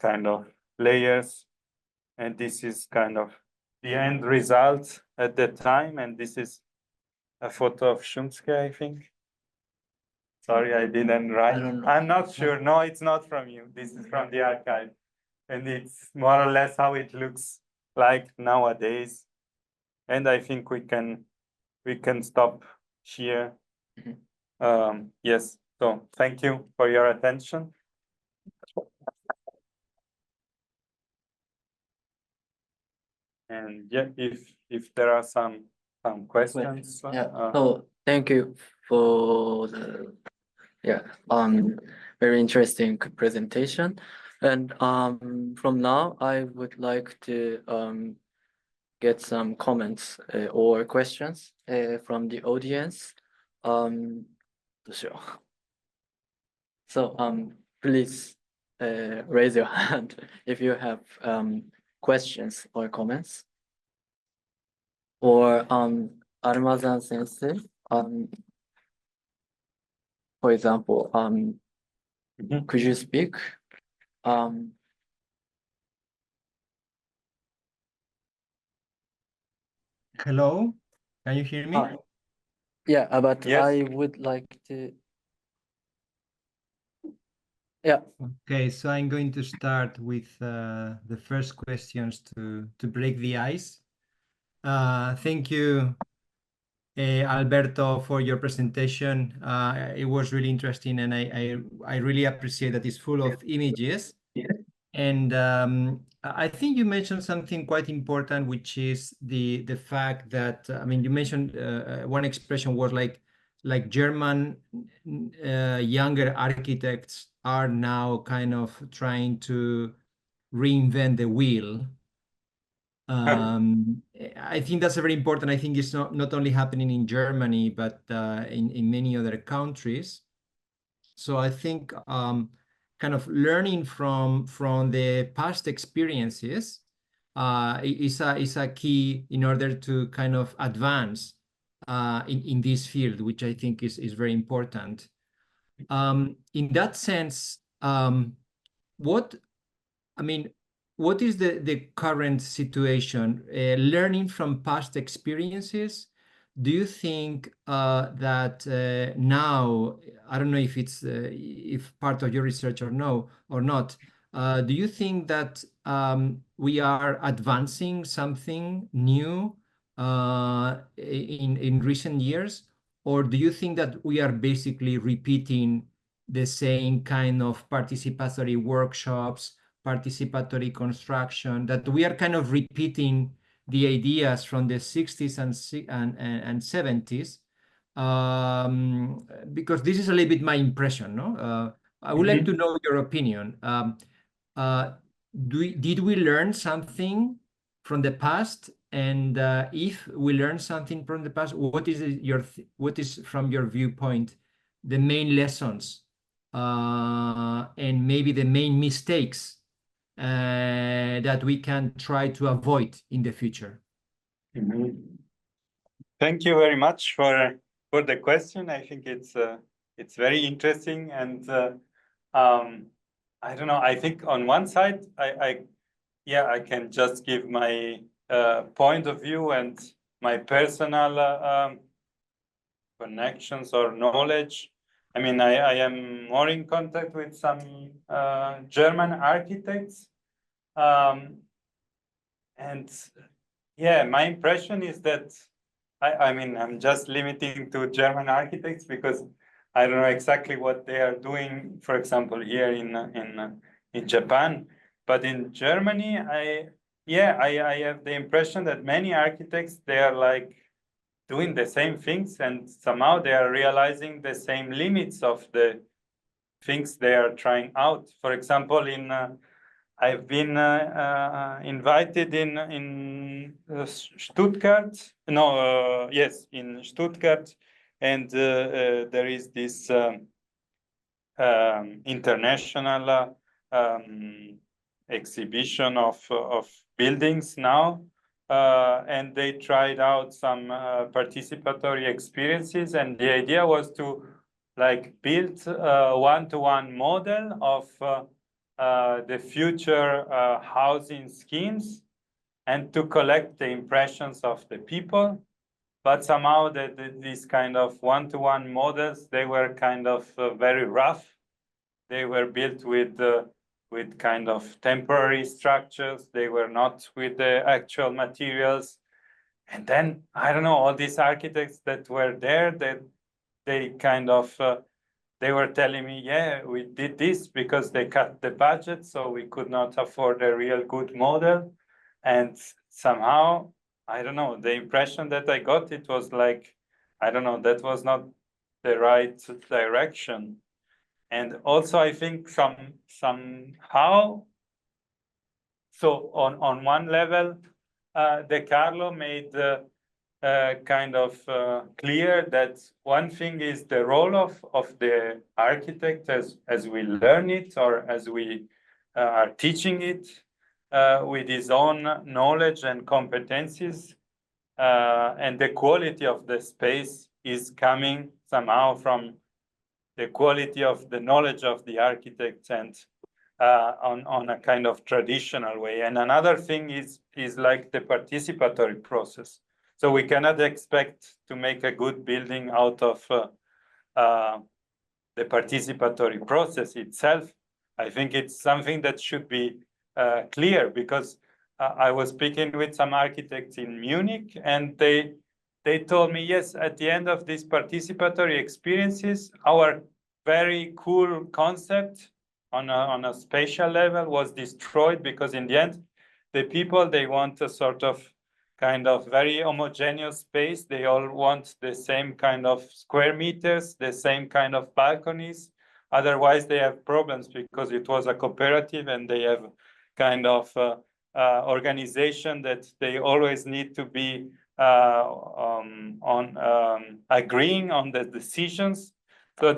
kind of layers. And this is kind of the end result at the time. And this is a photo of Shunsuke, I think. Sorry, I didn't write. I don't know. I'm not sure. No, it's not from you. This is from the archive. And it's more or less how it looks like nowadays. And I think we can stop here. Yes, so thank you for your attention. And yeah, if there are some questions. Yeah. So thank you for the very interesting presentation. And from now, I would like to get some comments or questions from the audience. Sure. So please raise your hand if you have questions or comments. Or Armazan sensei, for example, could you speak? Hello, can you hear me? Yeah, but Yes. I would like to. Yeah. Okay, so I'm going to start with the first questions to break the ice. Thank you, Alberto, for your presentation. It was really interesting, and I really appreciate that it's full of images. And I think you mentioned something quite important, which is the fact that I mean, you mentioned one expression was like German younger architects are now kind of trying to reinvent the wheel. I think that's very important. I think it's not only happening in Germany, but in many other countries. So I think kind of learning from the past experiences is a key in order to kind of advance in this field, which I think is very important. In that sense, what is the current situation? Learning from past experiences, do you think that now, I don't know if it's if part of your research or not, do you think that we are advancing something new in recent years, or do you think that we are basically repeating the same kind of participatory workshops, participatory construction, that we are kind of repeating the ideas from the 60s and 70s? Because this is a little bit my impression, no? I would like to know your opinion. Did we learn something from the past? And if we learn something from the past, what is from your viewpoint the main lessons and maybe the main mistakes that we can try to avoid in the future? Thank you very much for the question. I think it's very interesting, and I don't know. I think on one side, I can just give my point of view and my personal connections or knowledge. I mean, I am more in contact with some German architects, and yeah, my impression is that I mean, I'm just limiting to German architects because I don't know exactly what they are doing, for example, here in Japan. But in Germany, yeah, I have the impression that many architects, they are like doing the same things, and somehow they are realizing the same limits of the things they are trying out. For example, I've been invited in Stuttgart. No, yes, in Stuttgart, and there is this international exhibition of buildings now, and they tried out some participatory experiences, and the idea was to like build a one-to-one model of the future housing schemes and to collect the impressions of the people. But somehow these kind of one-to-one models, they were kind of very rough. They were built with kind of temporary structures. They were not with the actual materials. And then, I don't know, all these architects that were there, that they kind of, they were telling me, yeah, we did this because they cut the budget, so we could not afford a real good model. And somehow, I don't know, the impression that I got, it was like, I don't know, that was not the right direction. And also, I think somehow, so on one level, De Carlo made kind of clear that one thing is the role of the architect as we learn it or as we are teaching it with his own knowledge and competencies, and the quality of the space is coming somehow from the quality of the knowledge of the architect and on a kind of traditional way. And another thing is like the participatory process. So we cannot expect to make a good building out of the participatory process itself. I think it's something that should be clear, because I was speaking with some architects in Munich, and they told me, yes, at the end of these participatory experiences, our very cool concept on a spatial level was destroyed, because in the end, the people, they want a sort of kind of very homogeneous space. They all want the same kind of square meters, the same kind of balconies. Otherwise, they have problems, because it was a cooperative and they have kind of organization that they always need to be agreeing on the decisions. So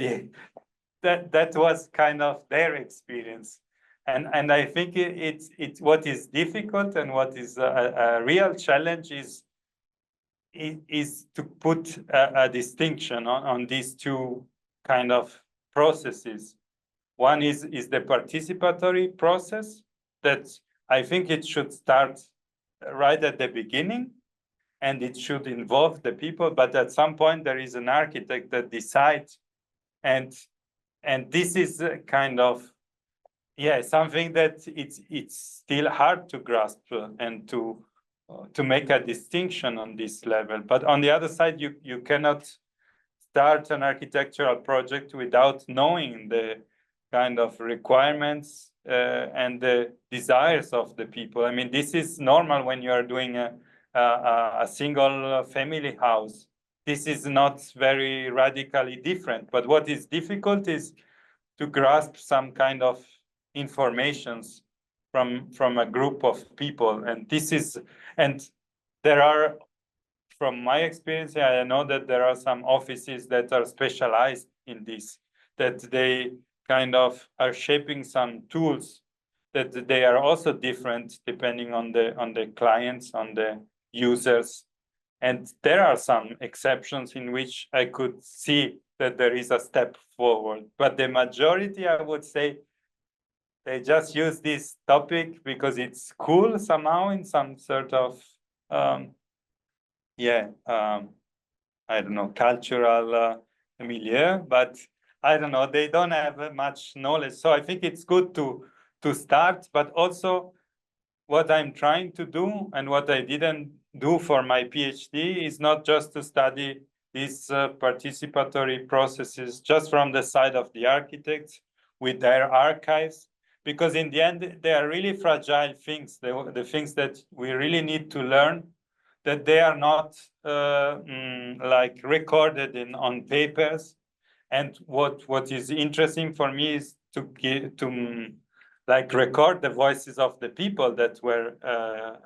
that was kind of their experience. And I think it's what is difficult and what is a real challenge is to put a distinction on these two kind of processes. One is the participatory process, that I think it should start right at the beginning, and it should involve the people, but at some point there is an architect that decides, and this is kind of, yeah, something that it's still hard to grasp and to make a distinction on this level. But on the other side, you cannot start an architectural project without knowing the kind of requirements and the desires of the people. I mean, this is normal when you are doing a single family house. This is not very radically different. But what is difficult is to grasp some kind of informations from a group of people. And this is, and there are, from my experience, I know that there are some offices that are specialized in this, that they kind of are shaping some tools that they are also different depending on the clients, on the users. And there are some exceptions in which I could see that there is a step forward. But the majority, I would say, they just use this topic because it's cool somehow in some sort of, I don't know, cultural milieu, but I don't know, they don't have much knowledge. So I think it's good to start, but also what I'm trying to do and what I didn't do for my PhD is not just to study these participatory processes just from the side of the architects with their archives, because in the end, they are really fragile things, the things that we really need to learn, that they are not like recorded on papers. And what is interesting for me is to like record the voices of the people that were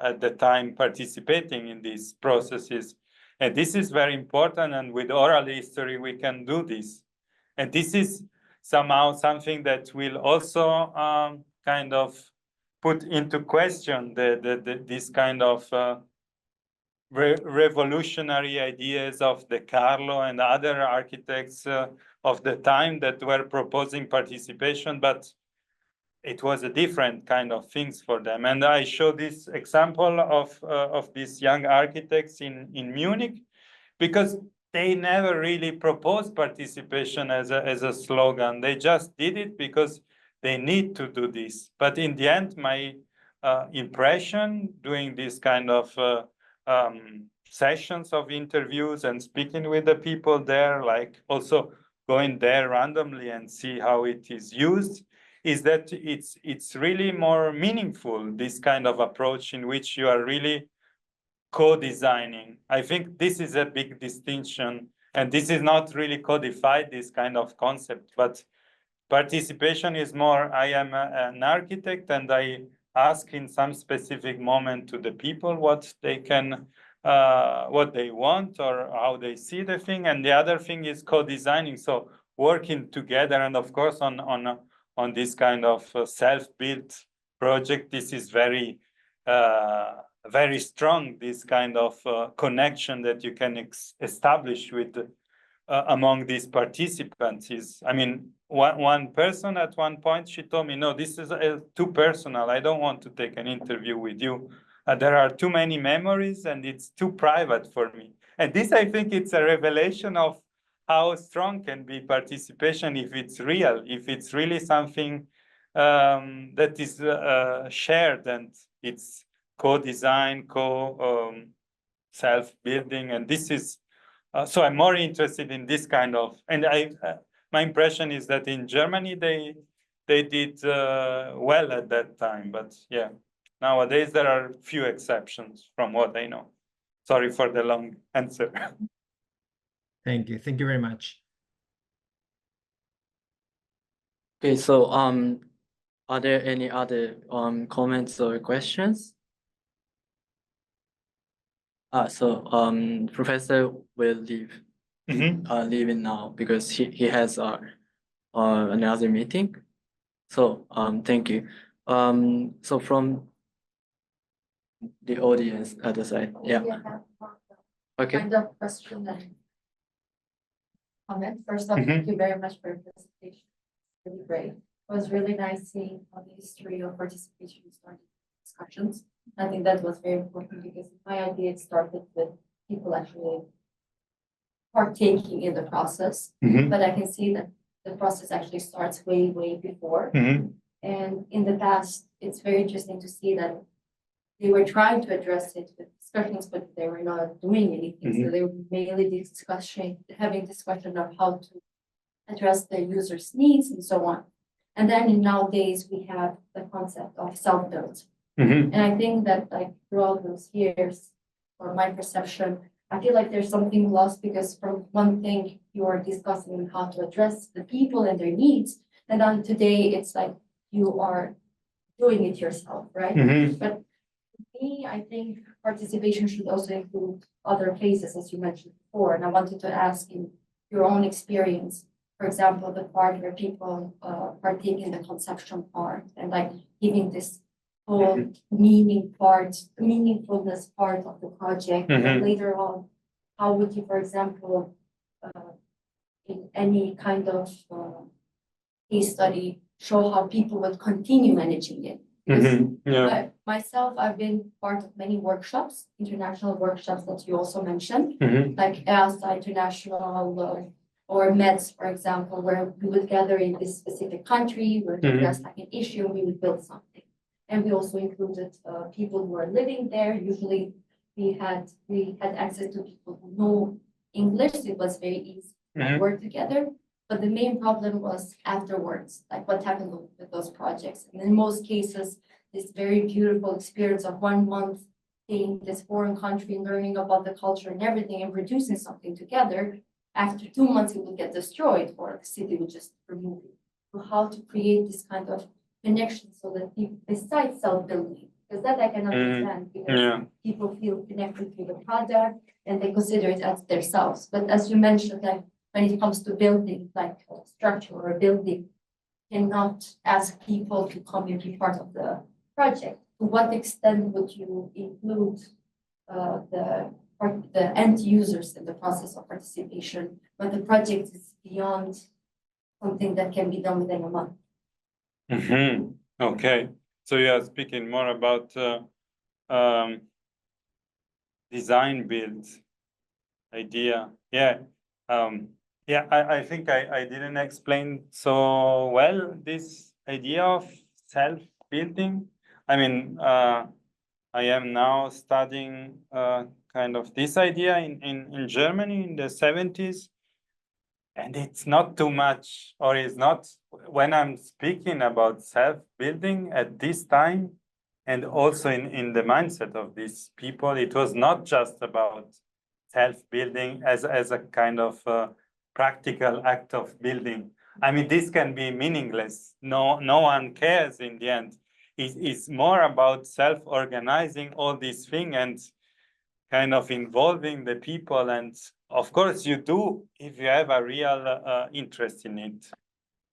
at the time participating in these processes. And this is very important. And with oral history, we can do this. And this is somehow something that will also kind of put into question this kind of revolutionary ideas of De Carlo and other architects of the time that were proposing participation, but it was a different kind of things for them. And I show this example of these young architects in Munich, because they never really proposed participation as a slogan. They just did it because they need to do this. But in the end, my impression doing this kind of sessions of interviews and speaking with the people there, like also going there randomly and see how it is used, is that it's really more meaningful, this kind of approach in which you are really co-designing. I think this is a big distinction, and this is not really codified, this kind of concept, but participation is more, I am an architect and I ask in some specific moment to the people what they can, what they want or how they see the thing. And the other thing is co-designing, so working together. And of course, on this kind of self-built project, this is very, very strong, this kind of connection that you can establish with among these participants. Is, I mean, one person at one point, she told me, no, this is too personal. I don't want to take an interview with you. There are too many memories and it's too private for me. And this, I think it's a revelation of how strong can be participation if it's real, if it's really something that is shared and it's co-design, self-building. And this is, so I'm more interested in this kind of, and my impression is that in Germany, they did well at that time, but yeah, nowadays there are few exceptions from what I know. Sorry for the long answer. Thank you very much. Okay, so are there any other comments or questions? So Professor will leave. Leaving now because he has another meeting. So thank you. So from the audience other side, yeah. Okay. Kind of question and comment. First off, thank you very much for your presentation. Really great. It was really nice seeing how the history of participation started discussions. I think that was very important because my idea it started with people actually partaking in the process, but I can see that the process actually starts way before. And in the past, it's very interesting to see that they were trying to address it with discussions, but they were not doing anything. So they were mainly having discussion of how to address the user's needs and so on. And then nowadays we have the concept of self-built. And I think that like throughout those years, or my perception, I feel like there's something lost because from one thing you are discussing how to address the people and their needs, and then today it's like you are doing it yourself, right? But for me, I think participation should also include other phases, as you mentioned before. And I wanted to ask in your own experience, for example, the part where people partake in the conception part and like giving this whole meaningfulness part of the project. And later on, how would you, for example, in any kind of case study, show how people would continue managing it? But myself, I've been part of many workshops, international workshops that you also mentioned, like EASA International or MEDS, for example, where we would gather in this specific country, where there's like an issue, we would build something. And we also included people who are living there. Usually we had access to people who know English. So it was very easy to work together. But the main problem was afterwards, like what happened with those projects. And in most cases, this very beautiful experience of 1 month in this foreign country, learning about the culture and everything and producing something together, after 2 months it would get destroyed or the city would just remove it. So how to create this kind of connection so that people, besides self-building, because that I can understand because people feel connected to the product and they consider it as themselves. But as you mentioned, like when it comes to building, like a structure or a building, cannot ask people to come and be part of the project. To what extent would you include the end users in the process of participation when the project is beyond something that can be done within a month? Okay, so you are speaking more about design build idea. Yeah, I think I didn't explain so well this idea of self-building. I mean, I am now studying kind of this idea in Germany in the 70s. And it's not too much, or it's not, when I'm speaking about self-building at this time, and also in the mindset of these people, it was not just about self-building as a kind of practical act of building. I mean, this can be meaningless. No one cares in the end. It's more about self-organizing all these things and kind of involving the people. And of course you do if you have a real interest in it.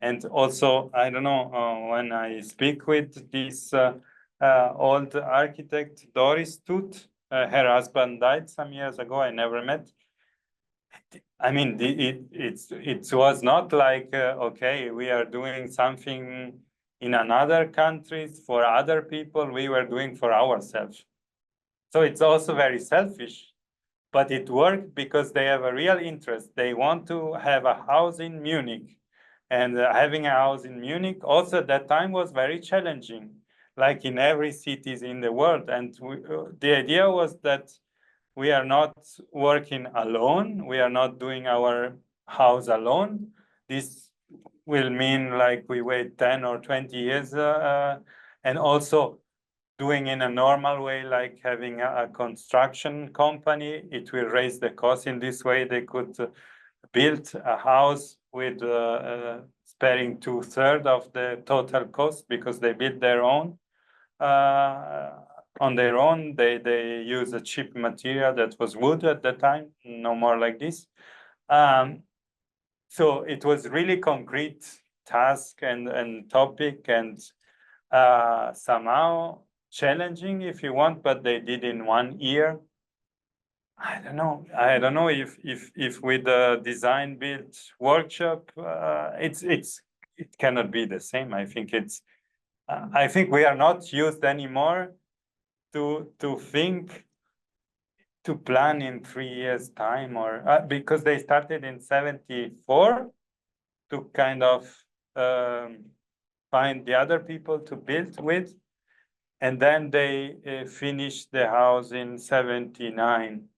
And also, I don't know, when I speak with this old architect, Doris Tooth, her husband died some years ago, I never met. I mean, it was not like, okay, we are doing something in another countries for other people, we were doing for ourselves. So it's also very selfish, but it worked because they have a real interest. They want to have a house in Munich, and having a house in Munich also at that time was very challenging, like in every cities in the world. And the idea was that we are not working alone. We are not doing our house alone. This will mean like we wait 10 or 20 years and also doing in a normal way, like having a construction company, it will raise the cost. In this way, they could build a house with sparing 2/3 of the total cost because they build their own. On their own, they use a cheap material that was wood at the time, no more like this. So it was really concrete task and topic and somehow challenging if you want, but they did in 1 year. I don't know if with the design build workshop, it cannot be the same. I think we are not used anymore to think to plan in 3 years time, or because they started in 74 to kind of find the other people to build with. And then they finished the house in 79.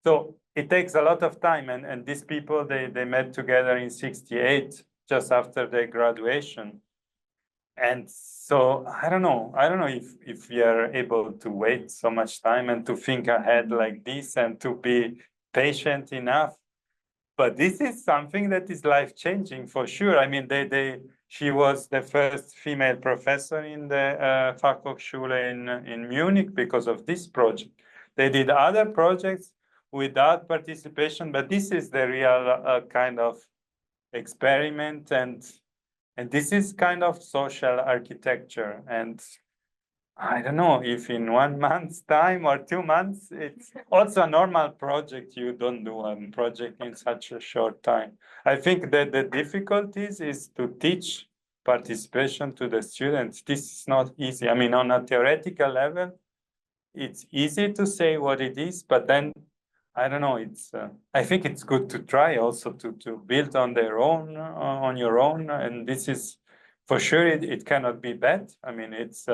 So it takes a lot of time. And these people, they met together in 68, just after their graduation. And so I don't know if we are able to wait so much time and to think ahead like this and to be patient enough. But this is something that is life-changing for sure. I mean, she was the first female professor in the Fachhochschule in Munich because of this project. They did other projects without participation, but this is the real kind of experiment, and this is kind of social architecture. And I don't know if in 1 month's time or 2 months, it's also a normal project. You don't do a project in such a short time. I think that the difficulties is to teach participation to the students. This is not easy. I mean, on a theoretical level, it's easy to say what it is, but then I don't know. I think it's good to try also to build on their own, on your own, and this is for sure. It cannot be bad. I mean, it's.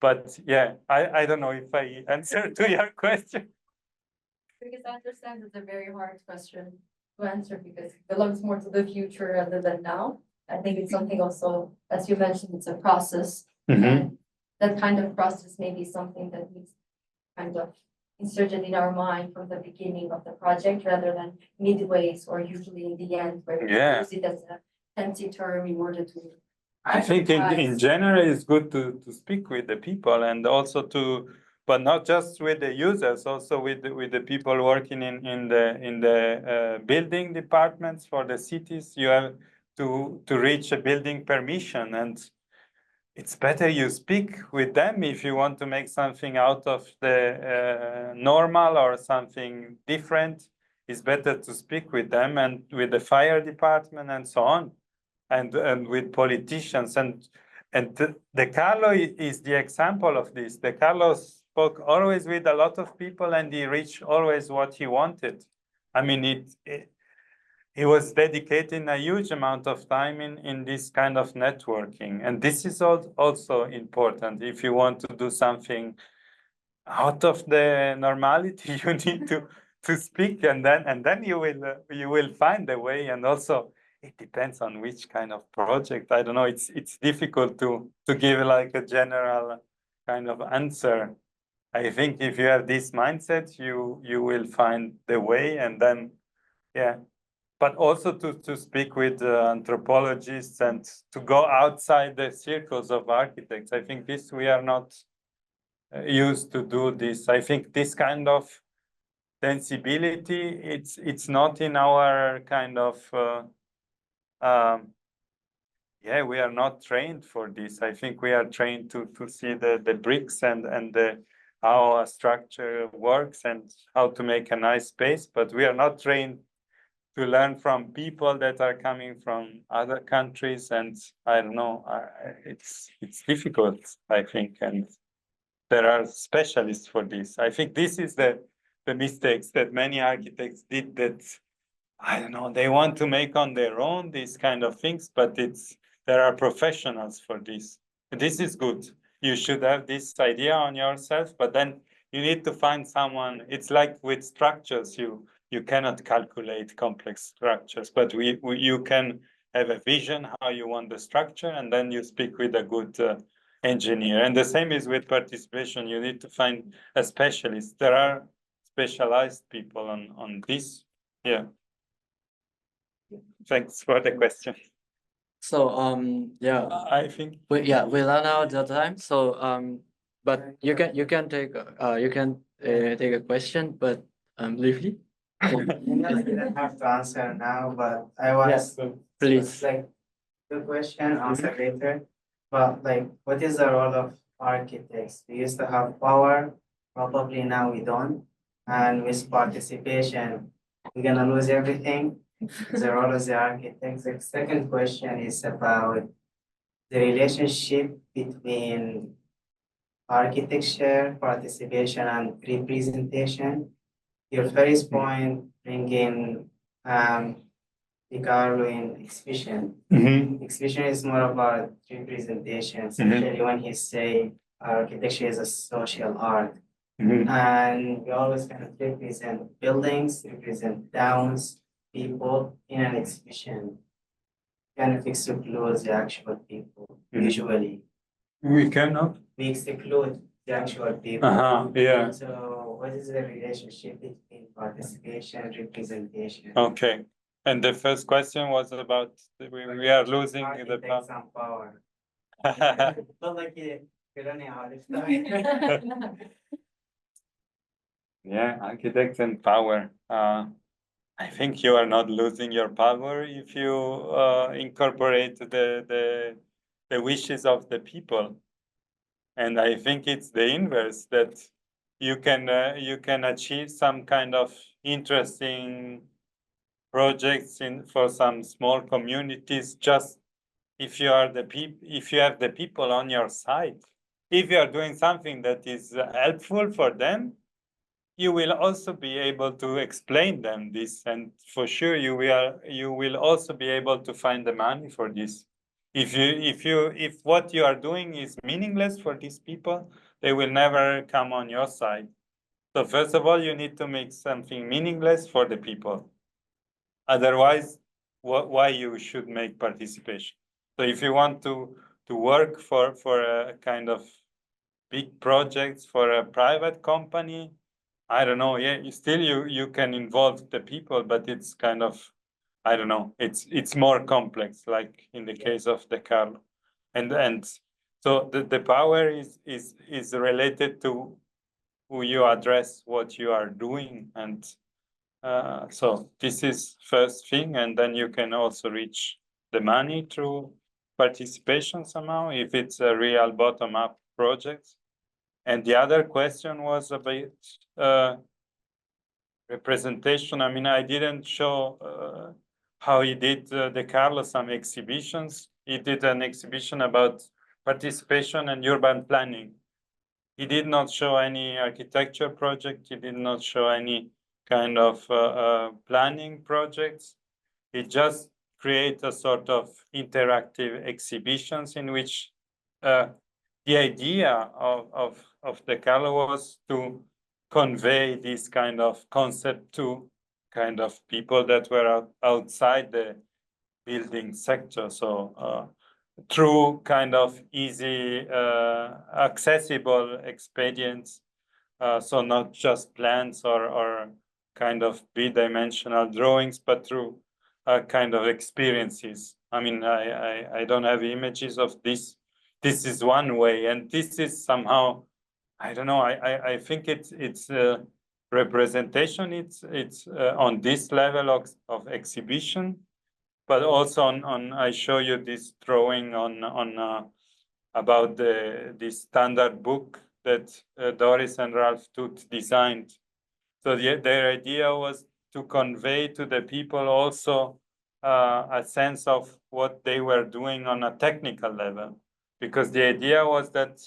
But yeah, I don't know if I answered to your question. Because I understand it's a very hard question, to answer because it belongs more to the future rather than now. I think it's something also, as you mentioned, it's a process. And that kind of process may be something that needs kind of inserted in our mind from the beginning of the project rather than midways or usually in the end where we use it as a fancy term in order to. I think in general, it's good to speak with the people and also but not just with the users, also with the people working in the building departments for the cities. You have to reach a building permission, and it's better you speak with them if you want to make something out of the normal or something different. It's better to speak with them and with the fire department and so on. And with politicians and De Carlo is the example of this. De Carlo spoke always with a lot of people and he reached always what he wanted. I mean, he was dedicating a huge amount of time in this kind of networking. And this is also important. If you want to do something out of the normality, you need to speak and then you will find a way. And also it depends on which kind of project. I don't know, it's difficult to give like a general kind of answer. I think if you have this mindset, you will find the way and then, yeah. But also to speak with anthropologists and to go outside the circles of architects. I think this, we are not used to do this. I think this kind of sensibility, it's not in our kind of, yeah, we are not trained for this. I think we are trained to see the bricks and how a structure works and how to make a nice space, but we are not trained to learn from people that are coming from other countries. And I don't know, it's difficult, I think, and there are specialists for this. I think this is the mistakes that many architects did, that I don't know, they want to make on their own these kind of things, but there are professionals for this. This is good. You should have this idea on yourself, but then you need to find someone. It's like with structures, you cannot calculate complex structures, but you can have a vision how you want the structure, and then you speak with a good engineer. And the same is with participation. You need to find a specialist. There are specialized people on this. Yeah. Thanks for the question. So yeah, I think we run out of time. So but you can take a question, but briefly. You don't have to answer now, but I was Please. like the question answer later. But like, what is the role of architects? We used to have power, probably now we don't. And with participation, we're gonna lose everything. The role of the architects. The second question is about the relationship between architecture, participation, and representation. Your first point bringing Picardo in exhibition. Exhibition is more about representation, especially when he say architecture is a social art. And we always kind of represent buildings, represent towns, people in an exhibition. Kind of exclude the actual people, usually. we cannot. We exclude the actual people. Yeah. So what is the relationship between participation and representation? Okay. And the first question was about we are losing the Architects and power. power. Felt like you're running out of time. Yeah, architects and power. I think you are not losing your power if you incorporate the wishes of the people. And I think it's the inverse, that you can achieve some kind of interesting projects for some small communities just if you have the people on your side. If you are doing something that is helpful for them, you will also be able to explain them this, and for sure you will also be able to find the money for this. If what you are doing is meaningless for these people, they will never come on your side. So first of all, you need to make something meaningless for the people. Otherwise, why you should make participation? So if you want to work for a kind of big projects for a private company, I don't know. Yeah, you can involve the people, but it's kind of, I don't know. It's more complex, like in the case of the Carlo, and so the power is related to who you address, what you are doing, and so this is first thing, and then you can also reach the money through participation somehow if it's a real bottom-up project. And the other question was about representation. I mean, I didn't show how he did De Carlo some exhibitions. He did an exhibition about participation and urban planning. He did not show any architecture project. He did not show any kind of planning projects. He just create a sort of interactive exhibitions in which the idea of De Carlo was to convey this kind of concept to kind of people that were outside the building sector. So through kind of easy, accessible expedients. So not just plans or kind of bidimensional drawings, but through kind of experiences. I mean, I don't have images of this. This is one way, and this is somehow, I don't know. I think it's representation. It's on this level of exhibition, but also on I show you this drawing on about this standard book that Doris and Ralph Tooth designed. So their idea was to convey to the people also a sense of what they were doing on a technical level, because the idea was that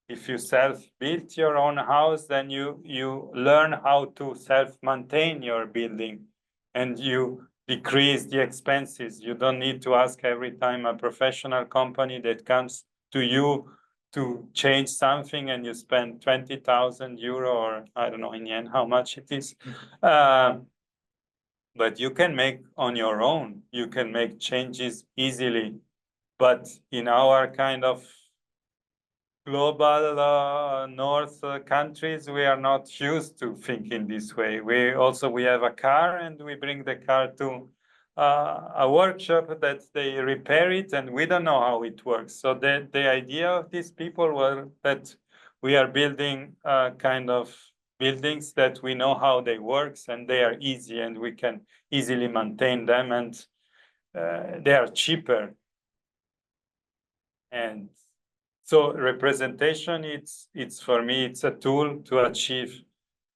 if you self-built your own house, then you learn how to self-maintain your building, and you decrease the expenses. You don't need to ask every time a professional company that comes to you to change something, and you spend 20,000 euro, or I don't know in yen how much it is. But you can make on your own. You can make changes easily. But in our kind of global north countries, we are not used to thinking this way. We have a car, and we bring the car to a workshop that they repair it, and we don't know how it works. So the idea of these people was that we are building kind of buildings that we know how they work, and they are easy, and we can easily maintain them, and they are cheaper. And so representation, it's for me, it's a tool to achieve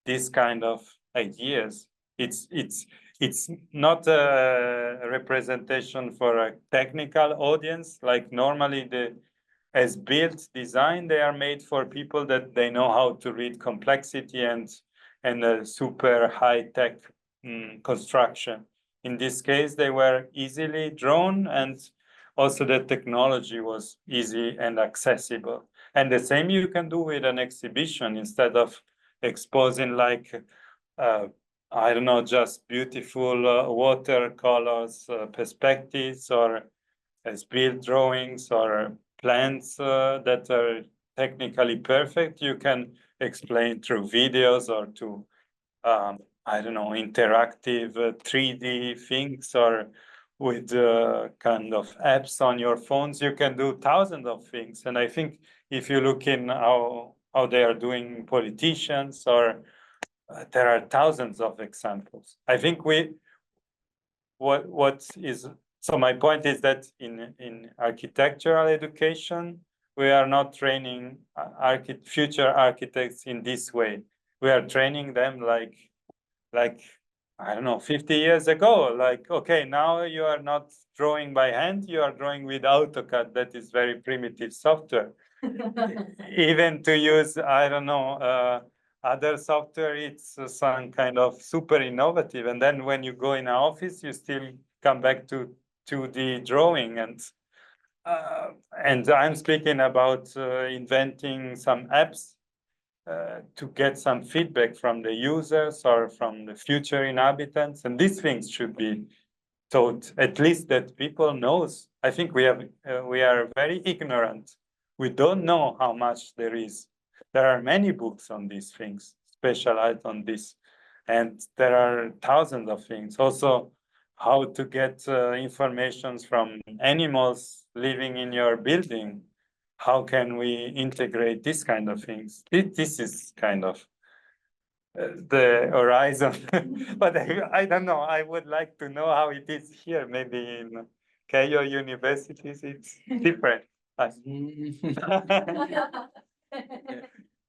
this kind of ideas. It's not a representation for a technical audience. Like normally as built design, they are made for people that they know how to read complexity and a super high-tech construction. In this case, they were easily drawn, and also the technology was easy and accessible. And the same you can do with an exhibition. Instead of exposing like, I don't know, just beautiful watercolors, perspectives, or as built drawings or plans that are technically perfect, you can explain through videos or to, I don't know, interactive 3D things, or with kind of apps on your phones. You can do thousands of things. And I think if you look in how they are doing politicians, or there are thousands of examples. I think so my point is that in architectural education, we are not training future architects in this way. We are training them like I don't know, 50 years ago. Like, okay, now you are not drawing by hand, you are drawing with AutoCAD. That is very primitive software. Even to use, I don't know, other software, it's some kind of super innovative. And then when you go in an office, you still come back to 2D drawing. And I'm speaking about inventing some apps to get some feedback from the users or from the future inhabitants. And these things should be thought, at least that people knows. I think we are very ignorant. We don't know how much there is. There are many books on these things, specialized on this, and there are thousands of things. Also, how to get information from animals living in your building. How can we integrate this kind of things? This is kind of the horizon, but I don't know. I would like to know how it is here. Maybe in Keio universities, it's different.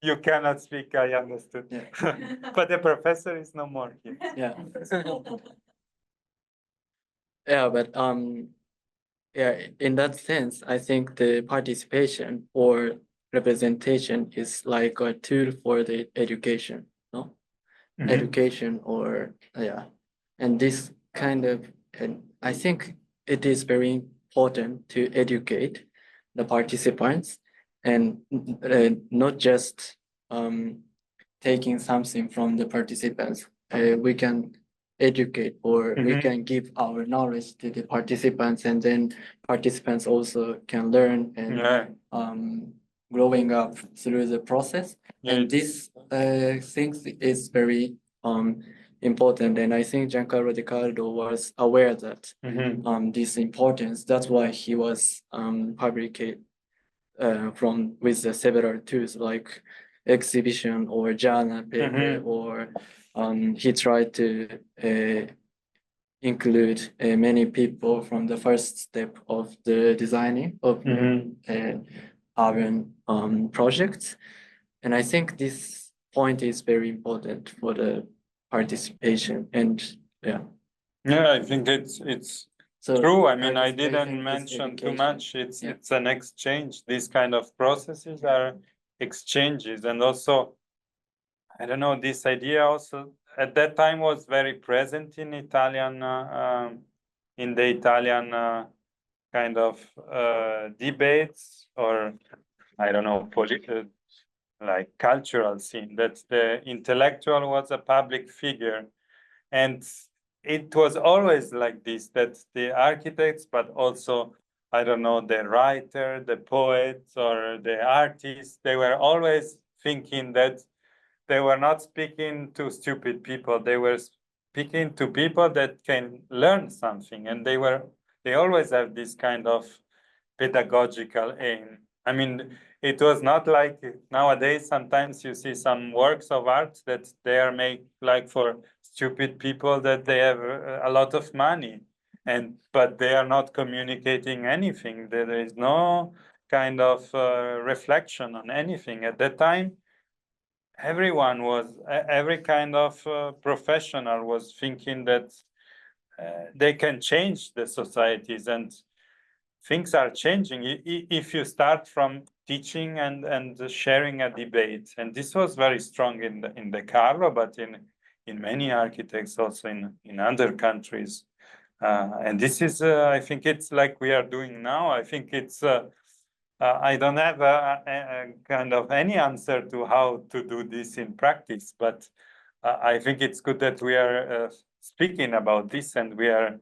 You cannot speak, I understood. Yeah. But the professor is no more here. Yeah. Yeah, but yeah, in that sense, I think the participation or representation is like a tool for the education, no? Education or yeah, and this kind of, and I think it is very important to educate the participants and not just taking something from the participants. We can educate or we can give our knowledge to the participants, and then participants also can learn and Yeah. growing up through the process. And this things is very important, and I think Giancarlo Ricardo was aware that this importance. That's why he was publicated from with the several tools like exhibition or journal paper, or he tried to include many people from the first step of the designing of urban projects. And I think this point is very important for the participation. And yeah. Yeah, I think it's So true. I mean, I participation didn't is mention too education. much. It's Yeah. it's an exchange. These kind of processes are exchanges, and also, I don't know, this idea also at that time was very present in Italian, in the Italian kind of debates, or I don't know, like cultural scene, that the intellectual was a public figure. And it was always like this, that the architects, but also, I don't know, the writer, the poet, or the artist, they were always thinking that they were not speaking to stupid people. They were speaking to people that can learn something. And they always have this kind of pedagogical aim. I mean, it was not like nowadays, sometimes you see some works of art that they are made like for stupid people, that they have a lot of money, but they are not communicating anything. There is no kind of reflection on anything. At that time, every kind of professional was thinking that they can change the societies, and things are changing if you start from teaching and sharing a debate. And this was very strong in the Carlo, but in many architects also in other countries. And this is, I think it's like we are doing now. I think it's, I don't have a kind of any answer to how to do this in practice, but I think it's good that we are speaking about this, and we are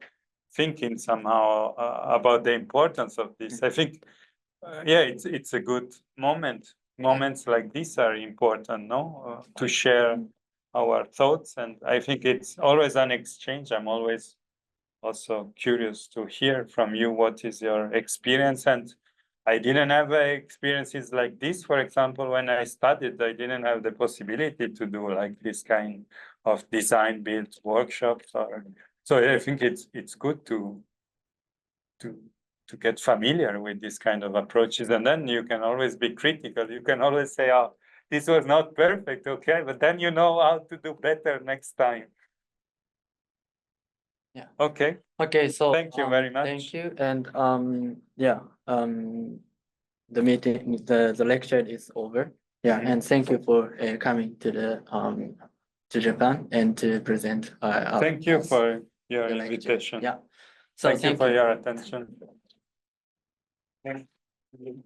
thinking somehow about the importance of this. I think, yeah, it's a good moment. Moments like this are important, no? To share our thoughts, and I think it's always an exchange. I'm always also curious to hear from you what is your experience. And I didn't have experiences like this. For example, when I studied, I didn't have the possibility to do like this kind of design build workshops. So I think it's good to get familiar with this kind of approaches, and then you can always be critical. You can always say, "Oh, this was not perfect, okay," but then you know how to do better next time. Yeah. Okay. Okay, so Thank you very much. Thank you, and yeah, the meeting, the lecture is over. Yeah, and thank you for coming to the to Japan and to present. Thank you for your the lecture. invitation. Yeah. So Thank you for your attention. Thank you.